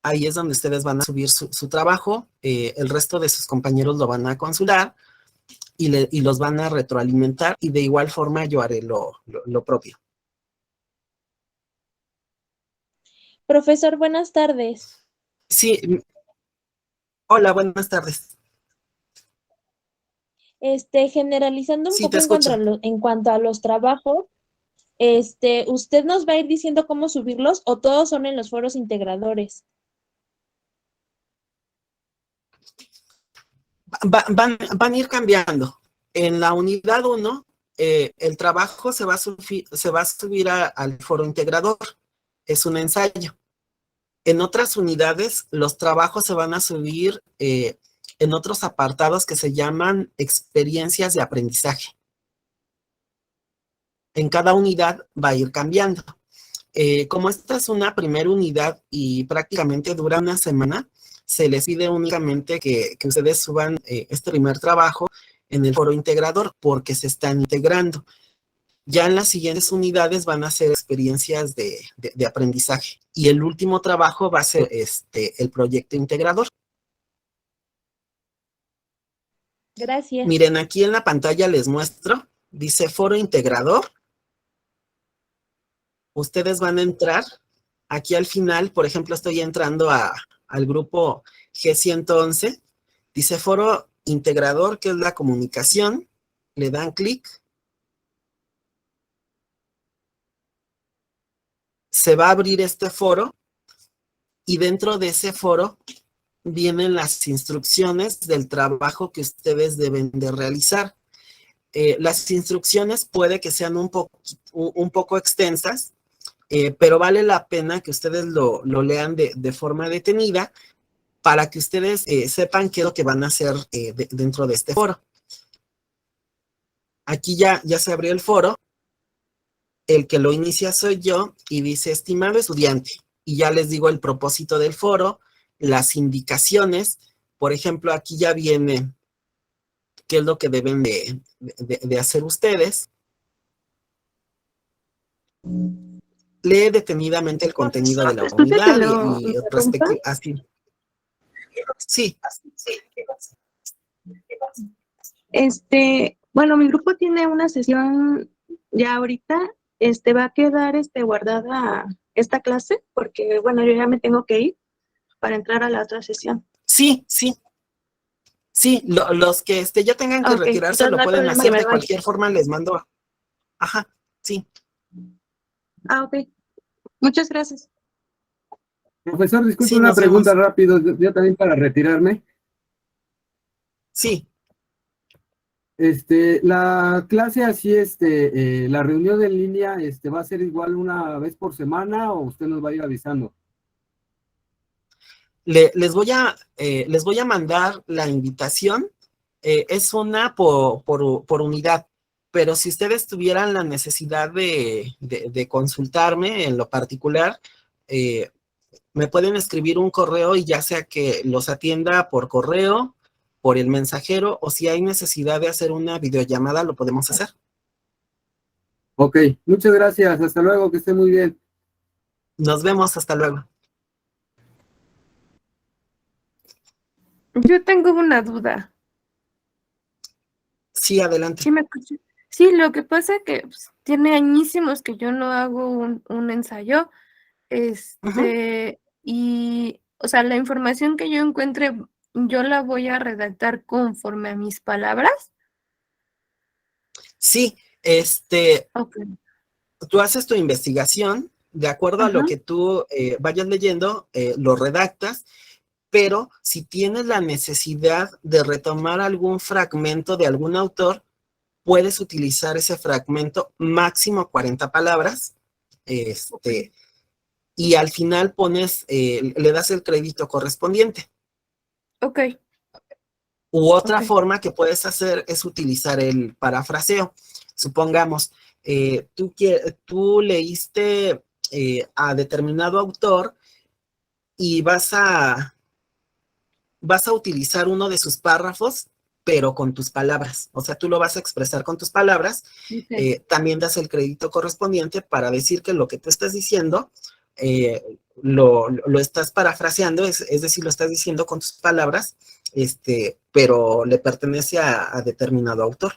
A: Ahí es donde ustedes van a subir su trabajo, el resto de sus compañeros lo van a consultar y los van a retroalimentar, y de igual forma yo haré lo propio.
K: Profesor, buenas tardes.
A: Sí, hola, buenas tardes.
K: Generalizando un
A: Sí,
K: poco
A: te escucho.
K: en cuanto a los trabajos, ¿usted nos va a ir diciendo cómo subirlos o todos son en los foros integradores?
A: Van a ir cambiando. En la unidad 1, el trabajo se va a subir al foro integrador. Es un ensayo. En otras unidades, los trabajos se van a subir en otros apartados que se llaman experiencias de aprendizaje. En cada unidad va a ir cambiando. Como esta es una primera unidad y prácticamente dura una semana, se les pide únicamente que ustedes suban este primer trabajo en el foro integrador porque se están integrando. Ya en las siguientes unidades van a ser experiencias de aprendizaje y el último trabajo va a ser el proyecto integrador.
K: Gracias.
A: Miren, aquí en la pantalla les muestro, dice foro integrador. Ustedes van a entrar, aquí al final, por ejemplo, estoy entrando al grupo G111, dice foro integrador, que es la comunicación, le dan clic, se va a abrir este foro, y dentro de ese foro vienen las instrucciones del trabajo que ustedes deben de realizar. Las instrucciones puede que sean un poco extensas, pero vale la pena que ustedes lo lean de forma detenida para que ustedes sepan qué es lo que van a hacer dentro de este foro. Aquí ya se abrió el foro, el que lo inicia soy yo y dice, estimado estudiante, y ya les digo el propósito del foro, las indicaciones, por ejemplo, aquí ya viene qué es lo que deben de hacer ustedes. lee detenidamente el contenido de la
F: Disculpe que
A: unidad
F: lo
A: y
F: interrumpa.
A: respecto así. Sí,
F: Bueno, mi grupo tiene una sesión ya ahorita. Va a quedar guardada esta clase porque, bueno, yo ya me tengo que ir para entrar a la otra sesión.
A: sí, sí. Sí, los que ya tengan que
F: Ok,
A: retirarse
F: entonces
A: lo
F: no hay
A: pueden
F: problema
A: hacer.
F: que me
A: De
F: vaya.
A: cualquier forma les mando. Ajá, sí,
F: Ah, ok. Muchas gracias.
E: Profesor, disculpe
A: sí,
E: una
A: nos
E: pregunta
A: vemos.
E: rápido, yo también para retirarme.
A: Sí,
E: La clase así, la reunión en línea, ¿va a ser igual una vez por semana o usted nos va a ir avisando?
A: les voy a mandar la invitación. Es una por unidad, pero si ustedes tuvieran la necesidad de consultarme en lo particular, me pueden escribir un correo y ya sea que los atienda por correo, por el mensajero, o si hay necesidad de hacer una videollamada, lo podemos hacer.
E: Ok, muchas gracias, hasta luego, que esté muy bien.
A: Nos vemos, hasta luego.
F: Yo tengo una duda.
A: Sí, adelante.
F: ¿Sí me escucha? Sí, lo que pasa que pues, tiene añísimos que yo no hago un ensayo. Y, o sea, la información que yo encuentre, yo la voy a redactar conforme a mis palabras.
A: Sí,
F: Ok.
A: tú haces tu investigación, de acuerdo a lo
F: Ajá.
A: que tú vayas leyendo, lo redactas, pero si tienes la necesidad de retomar algún fragmento de algún autor, puedes utilizar ese fragmento máximo 40 palabras, y al final le das el crédito correspondiente.
F: Ok.
A: U otra
F: Ok.
A: forma que puedes hacer es utilizar el parafraseo. Supongamos, tú leíste a determinado autor y vas a utilizar uno de sus párrafos, pero con tus palabras. O sea, tú lo vas a expresar con tus palabras.
F: Ok.
A: También das el crédito correspondiente para decir que lo que tú estás diciendo lo estás parafraseando, es decir, lo estás diciendo con tus palabras, pero le pertenece a determinado autor.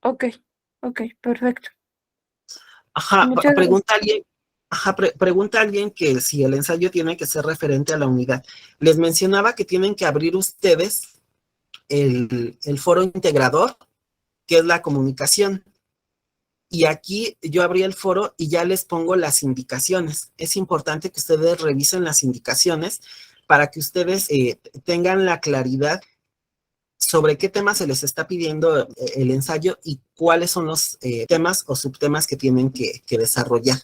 F: Ok. Ok, perfecto.
A: Ajá,
F: Muchas gracias.
A: pregunta a alguien que si el ensayo tiene que ser referente a la unidad. Les mencionaba que tienen que abrir ustedes el foro integrador, que es la comunicación. Y aquí yo abrí el foro y ya les pongo las indicaciones. Es importante que ustedes revisen las indicaciones para que ustedes tengan la claridad sobre qué temas se les está pidiendo el ensayo y cuáles son los temas o subtemas que tienen que desarrollar.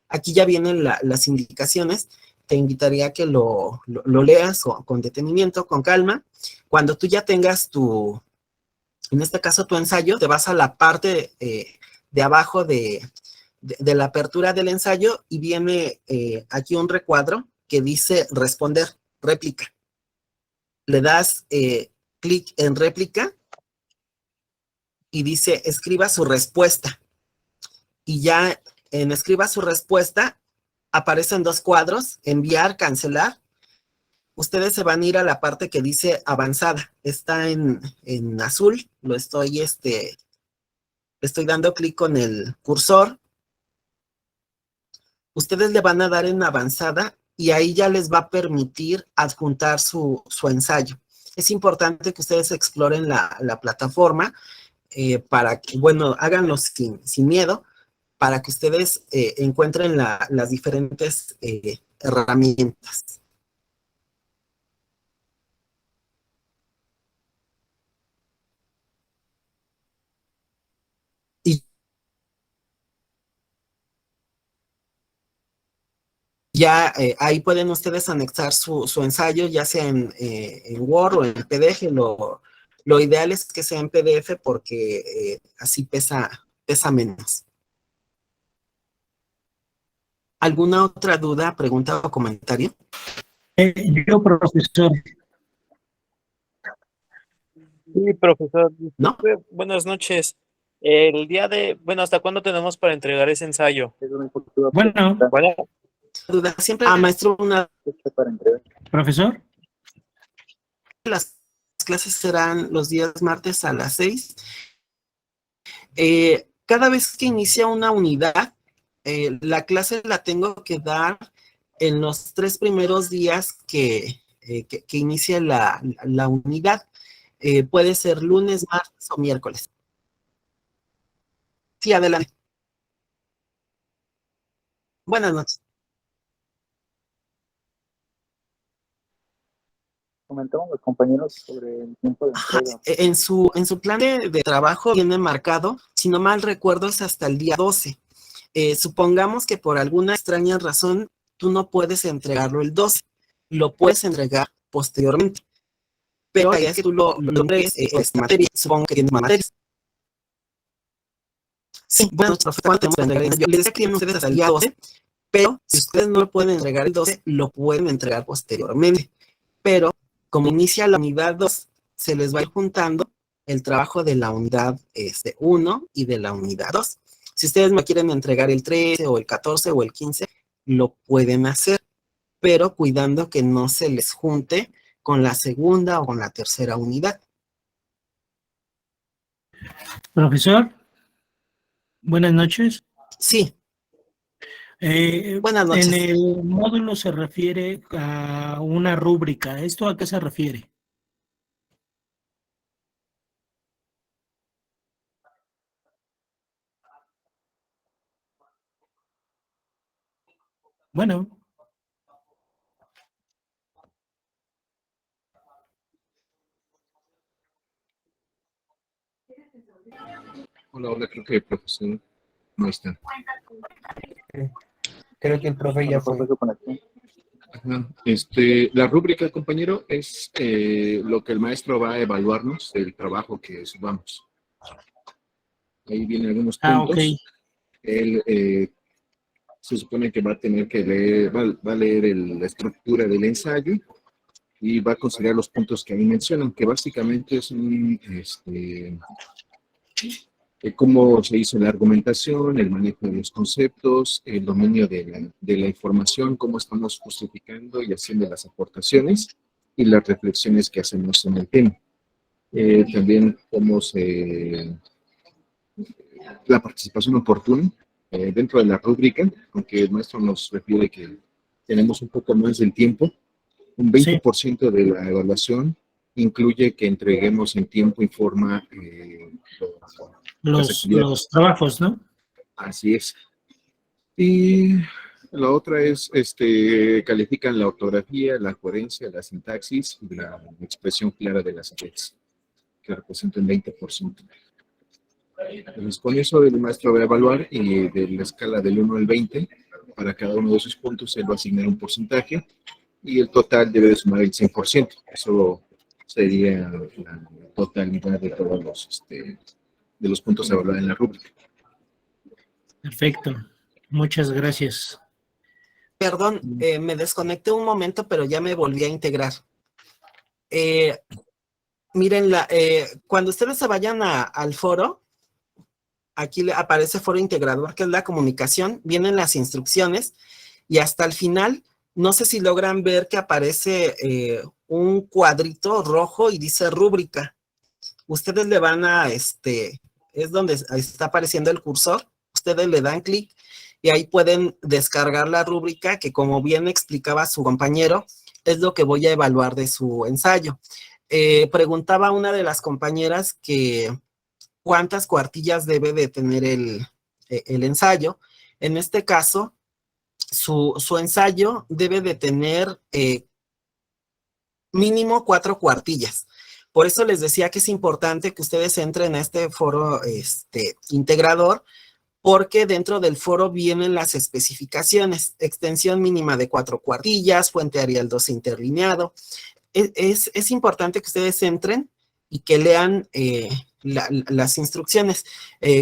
A: Aquí ya vienen las indicaciones. Te invitaría a que lo leas con detenimiento, con calma. Cuando tú ya tengas en este caso tu ensayo, te vas a la parte de abajo de la apertura del ensayo y viene aquí un recuadro que dice responder, réplica. Le das clic en réplica y dice escriba su respuesta. Y ya en escriba su respuesta aparecen dos cuadros, enviar, cancelar. Ustedes se van a ir a la parte que dice avanzada. Está en azul. Lo estoy dando clic con el cursor. Ustedes le van a dar en avanzada y ahí ya les va a permitir adjuntar su ensayo. Es importante que ustedes exploren la plataforma para que, bueno, háganlo sin miedo, para que ustedes encuentren las diferentes herramientas. Y ya ahí pueden ustedes anexar su ensayo, ya sea en Word o en PDF. Lo ideal es que sea en PDF porque así pesa menos. ¿Alguna otra duda, pregunta o comentario?
G: Yo, profesor.
D: Sí, profesor,
A: ¿No?
L: Buenas noches. El día de, bueno, ¿hasta cuándo tenemos para entregar ese ensayo?
G: Bueno,
L: Bueno,
A: Duda siempre, maestro, una
G: profesor.
A: las clases serán los días martes a las 6. Cada vez que inicia una unidad, la clase la tengo que dar en los 3 primeros días que inicie la unidad. Puede ser lunes, martes o miércoles. Sí, adelante. Buenas noches.
D: Comentaban los compañeros sobre el tiempo de entrega.
A: En su plan de trabajo viene marcado, si no mal recuerdo, es hasta el día 12. Supongamos que por alguna extraña razón tú no puedes entregarlo el 12, lo puedes entregar posteriormente, pero la idea es que tú lo entregues materia, supongo que tienes más materias. Sí, bueno, profesor, ¿cuánto tenemos que entregar? Yo les decía que tienen ustedes hasta el día 12, pero si ustedes no lo pueden entregar el 12, lo pueden entregar posteriormente. Pero como inicia la unidad 2, se les va a ir juntando el trabajo de la unidad 1 y de la unidad 2. Si ustedes me quieren entregar el 13 o el 14 o el 15, lo pueden hacer, pero cuidando que no se les junte con la segunda o con la tercera unidad.
G: Profesor, buenas noches.
A: Sí. Buenas noches.
G: En el módulo se refiere a una rúbrica. ¿Esto a qué se refiere? Bueno.
C: Hola, creo que el profesor no está.
M: Creo que el profe ya fue.
C: Ajá. La rúbrica, compañero, es lo que el maestro va a evaluarnos del trabajo que subamos. Ahí vienen algunos puntos.
G: Ok.
C: Él se supone que va a tener que leer, va a leer la estructura del ensayo y va a considerar los puntos que ahí mencionan, que básicamente son cómo se hizo la argumentación, el manejo de los conceptos, el dominio de la información, cómo estamos justificando y haciendo las aportaciones y las reflexiones que hacemos en el tema. También cómo la participación oportuna dentro de la rúbrica, aunque el maestro nos refiere que tenemos un poco más del tiempo, un 20% de la evaluación incluye que entreguemos en tiempo y forma
G: los trabajos, ¿no?
C: Así es. Y la otra es, califican la ortografía, la coherencia, la sintaxis y la expresión clara de las ideas, que representan 20%. Entonces, con eso el maestro va a evaluar y de la escala del 1 al 20, para cada uno de esos puntos él va a asignar un porcentaje y el total debe de sumar el 100%. Eso sería la totalidad de todos los puntos a evaluar en la rúbrica.
G: Perfecto. Muchas gracias.
A: Perdón, me desconecté un momento, pero ya me volví a integrar. Miren, cuando ustedes se vayan al foro, aquí le aparece foro integrador, que es la comunicación, vienen las instrucciones y hasta el final, no sé si logran ver que aparece un cuadrito rojo y dice rúbrica. Ustedes le van es donde está apareciendo el cursor, ustedes le dan clic y ahí pueden descargar la rúbrica que, como bien explicaba su compañero, es lo que voy a evaluar de su ensayo. Preguntaba una de las compañeras que cuántas cuartillas debe de tener el ensayo. En este caso, su ensayo debe de tener mínimo 4 cuartillas. Por eso les decía que es importante que ustedes entren a este foro integrador, porque dentro del foro vienen las especificaciones, extensión mínima de 4 cuartillas, fuente Arial 2 interlineado. Es importante que ustedes entren y que lean las instrucciones.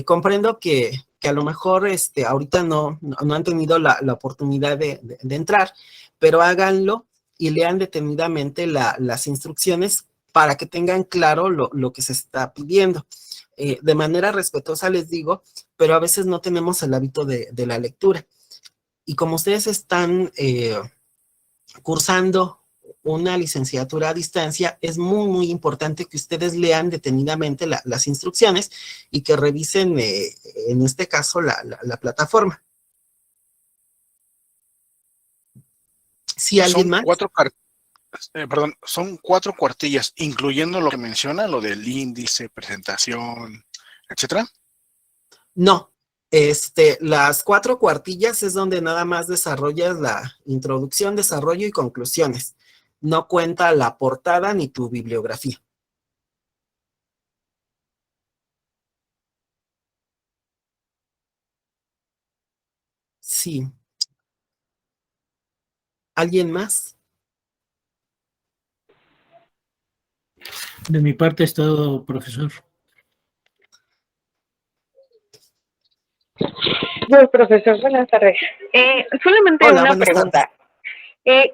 A: Comprendo que a lo mejor ahorita no han tenido la oportunidad de entrar, pero háganlo y lean detenidamente las instrucciones para que tengan claro lo que se está pidiendo. de manera respetuosa les digo, pero a veces no tenemos el hábito de la lectura. Y como ustedes están cursando una licenciatura a distancia, es muy, muy importante que ustedes lean detenidamente las instrucciones y que revisen, en este caso, la plataforma. ¿Sí, alguien
I: Son
A: más?
I: son 4 cuartillas, incluyendo lo que menciona, lo del índice, presentación, etcétera.
A: No, las 4 cuartillas es donde nada más desarrollas la introducción, desarrollo y conclusiones. No cuenta la portada ni tu bibliografía. Sí. ¿Alguien más?
G: De mi parte es todo, profesor.
M: Bueno, profesor, buenas tardes. Solamente
A: Hola,
M: una
A: buenas
M: pregunta.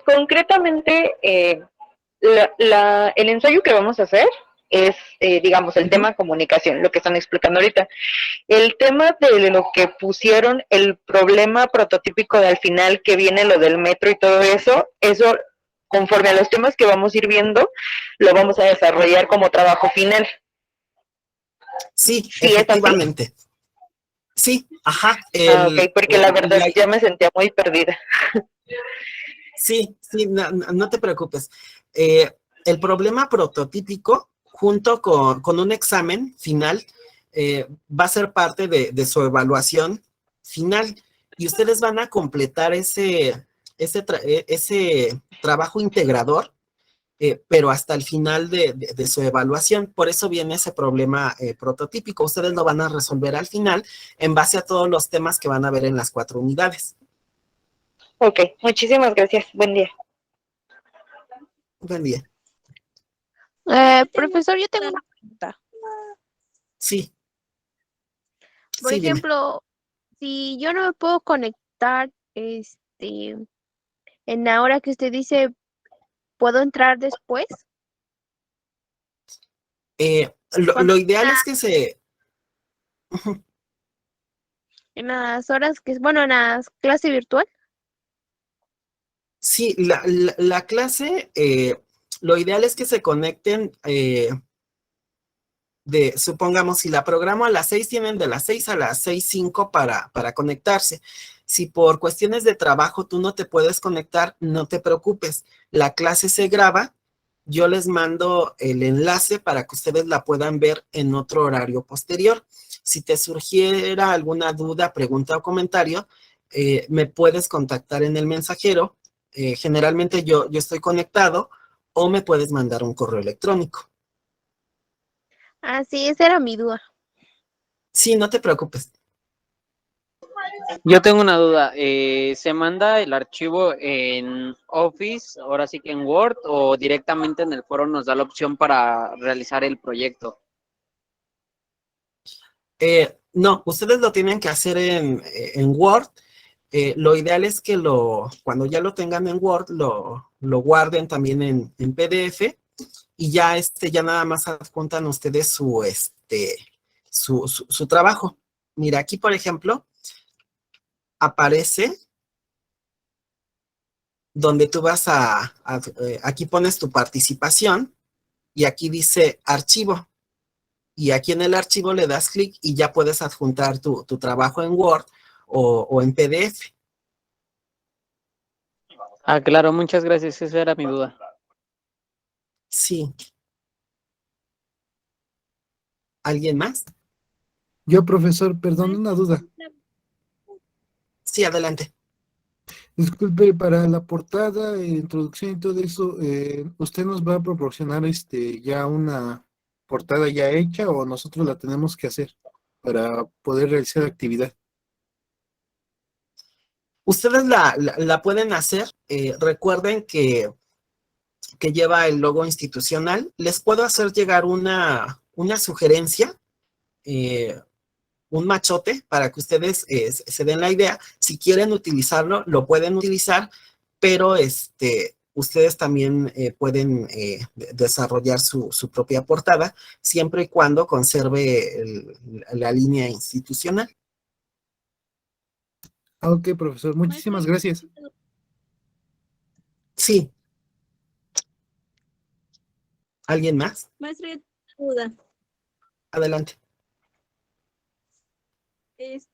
M: Concretamente, el ensayo que vamos a hacer es, digamos, el tema comunicación, lo que están explicando ahorita. El tema de lo que pusieron, el problema prototípico de al final, que viene lo del metro y todo eso, conforme a los temas que vamos a ir viendo, lo vamos a desarrollar como trabajo final.
A: Sí,
M: ¿Sí es así?
A: efectivamente. Sí, ajá.
M: Ok, porque la verdad ya me sentía muy perdida.
A: Sí, no te preocupes. El problema prototípico, junto con un examen final, va a ser parte de su evaluación final y ustedes van a completar ese trabajo integrador, pero hasta el final de su evaluación. Por eso viene ese problema prototípico. Ustedes lo van a resolver al final en base a todos los temas que van a ver en las 4 unidades.
M: Ok, muchísimas gracias. Buen día.
A: Buen día.
N: Profesor, yo tengo una pregunta.
A: Sí.
N: Por
A: Sí, dime.
N: ejemplo, si yo no me puedo conectar, en la hora que usted dice, ¿puedo entrar después?
A: Lo ideal es que se...
N: En las horas que, bueno, en la clase virtual.
A: Sí, la clase, lo ideal es que se conecten supongamos, si la programo a las 6, tienen de las 6 a las 6:05 para conectarse. Si por cuestiones de trabajo tú no te puedes conectar, no te preocupes. La clase se graba, yo les mando el enlace para que ustedes la puedan ver en otro horario posterior. Si te surgiera alguna duda, pregunta o comentario, me puedes contactar en el mensajero. Generalmente yo estoy conectado, o me puedes mandar un correo electrónico.
N: Ah, sí, esa era mi duda.
A: Sí, no te preocupes.
O: Yo tengo una duda. ¿Se manda el archivo en Office, ahora sí que en Word, o directamente en el foro nos da la opción para realizar el proyecto?
A: No, ustedes lo tienen que hacer en Word. Lo ideal es que cuando ya lo tengan en Word, lo guarden también en PDF, y ya ya nada más adjuntan ustedes su trabajo. Mira, aquí por ejemplo, aparece donde tú vas aquí pones tu participación y aquí dice archivo. Y aquí en el archivo le das clic y ya puedes adjuntar tu trabajo en Word o en PDF.
O: Ah, claro, muchas gracias. Esa era mi duda.
A: Sí. ¿Alguien más?
P: Yo, profesor, perdón, una duda.
A: Sí, adelante.
P: Disculpe, para la portada, introducción y todo eso, ¿usted nos va a proporcionar ya una portada ya hecha o nosotros la tenemos que hacer para poder realizar la actividad?
A: Ustedes la pueden hacer. Recuerden que lleva el logo institucional. Les puedo hacer llegar una sugerencia, un machote, para que ustedes se den la idea. Si quieren utilizarlo, lo pueden utilizar, pero ustedes también pueden desarrollar su propia portada, siempre y cuando conserve la línea institucional.
P: Ok, profesor, muchísimas gracias.
A: Sí. ¿Alguien más?
N: Maestra, yo tengo una duda.
A: Adelante.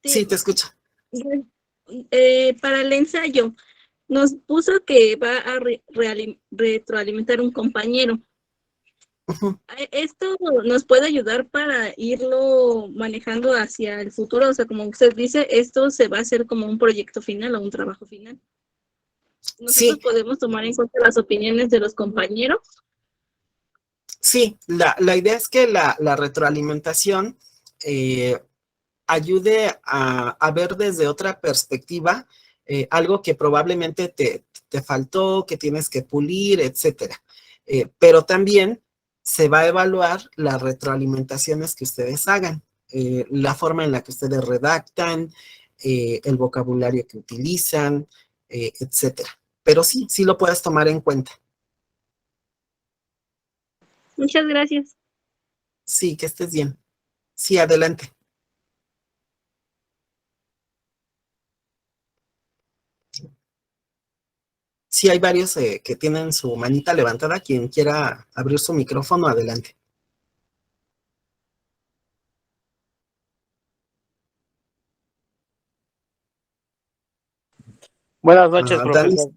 A: Sí, te escucho.
N: Para el ensayo, nos puso que va a retroalimentar un compañero. ¿Esto nos puede ayudar para irlo manejando hacia el futuro? O sea, como usted dice, esto se va a hacer como un proyecto final o un trabajo final. ¿Nosotros podemos tomar en cuenta las opiniones de los compañeros?
A: Sí, la idea es que la retroalimentación ayude a ver desde otra perspectiva algo que probablemente te faltó, que tienes que pulir, etcétera. Pero también se va a evaluar las retroalimentaciones que ustedes hagan, la forma en la que ustedes redactan, el vocabulario que utilizan, etcétera. Pero sí lo puedes tomar en cuenta.
N: Muchas gracias.
A: Sí, que estés bien. Sí, adelante. Sí, hay varios que tienen su manita levantada. Quien quiera abrir su micrófono, adelante.
L: Buenas noches,
A: Dani.
L: profesor.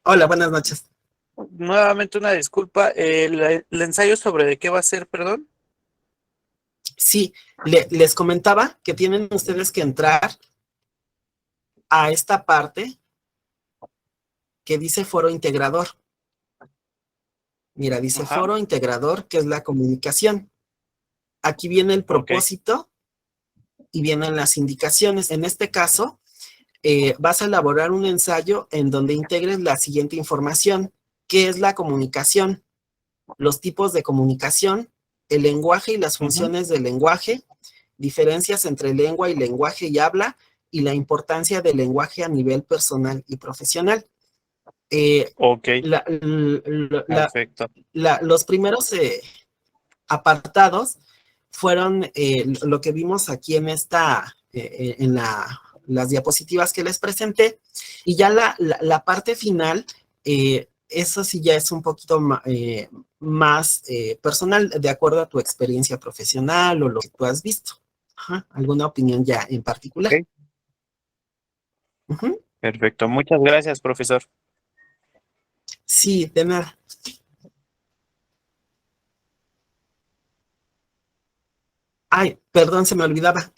A: Hola, buenas noches.
L: Nuevamente una disculpa. ¿El ensayo sobre de qué va a ser, perdón?
A: Sí, les comentaba que tienen ustedes que entrar a esta parte que dice foro integrador. Mira, dice foro integrador, que es la comunicación. Aquí viene el propósito y vienen las indicaciones. En este caso, vas a elaborar un ensayo en donde integres la siguiente información. ¿Qué es la comunicación? Los tipos de comunicación, el lenguaje y las funciones del lenguaje, diferencias entre lengua y lenguaje y habla, y la importancia del lenguaje a nivel personal y profesional.
L: Perfecto.
A: Los primeros apartados fueron lo que vimos aquí en las diapositivas que les presenté, y ya la parte final, eso sí ya es un poquito más personal, de acuerdo a tu experiencia profesional o lo que tú has visto. ¿Alguna opinión ya en particular?
L: Perfecto. Muchas gracias, profesor.
A: Sí, de nada. Ay, perdón, se me olvidaba.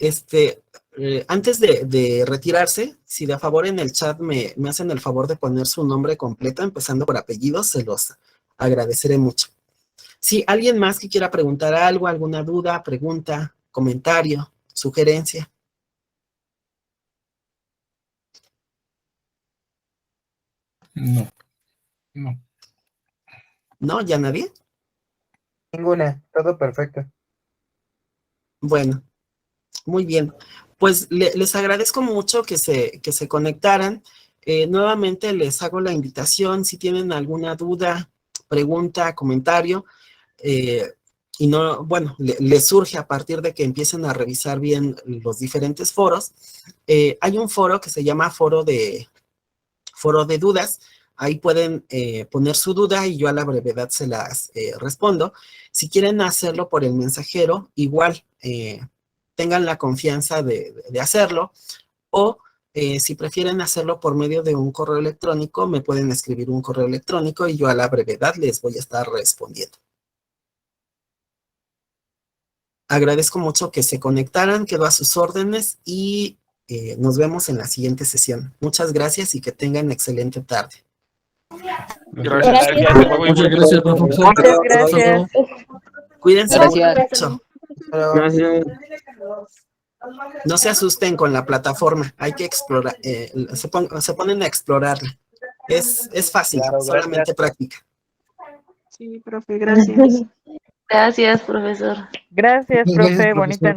A: Antes de retirarse, si de favor en el chat me hacen el favor de poner su nombre completo, empezando por apellidos, se los agradeceré mucho. Sí, ¿alguien más que quiera preguntar algo, alguna duda, pregunta, comentario, sugerencia?
H: No.
A: ¿No? ¿Ya nadie?
Q: Ninguna, todo perfecto.
A: Bueno, muy bien. Pues les agradezco mucho que se conectaran. Nuevamente les hago la invitación, si tienen alguna duda, pregunta, comentario, y no, bueno, les surge a partir de que empiecen a revisar bien los diferentes foros. Hay un foro que se llama foro de dudas. Ahí pueden poner su duda y yo a la brevedad se las respondo. Si quieren hacerlo por el mensajero, igual tengan la confianza de hacerlo, o si prefieren hacerlo por medio de un correo electrónico, me pueden escribir un correo electrónico y yo a la brevedad les voy a estar respondiendo. Agradezco mucho que se conectaran, quedo a sus órdenes y nos vemos en la siguiente sesión. Muchas gracias y que tengan excelente tarde.
L: Gracias.
H: Muchas gracias, profesor.
B: Muchas gracias.
A: Cuídense
O: Gracias.
A: mucho.
Q: Gracias.
A: No se asusten con la plataforma, hay que explorar, se ponen a explorarla. Es fácil,
Q: Claro,
A: solamente práctica.
F: Sí, profe, gracias.
N: Gracias, profesor.
B: Gracias,
P: Gracias,
B: profe.
P: profesor.
B: Bonita noche.